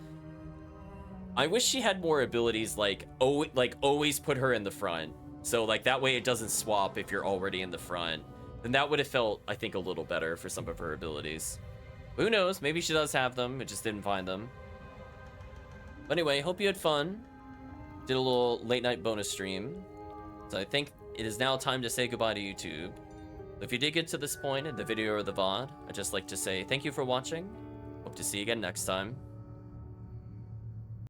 I wish she had more abilities like always put her in the front. So like that way it doesn't swap if you're already in the front. Then that would have felt, I think, a little better for some of her abilities. Who knows? Maybe she does have them. It just didn't find them. But anyway, hope you had fun. Did a little late night bonus stream. So I think it is now time to say goodbye to YouTube. If you did get to this point in the video or the VOD, I'd just like to say thank you for watching. Hope to see you again next time.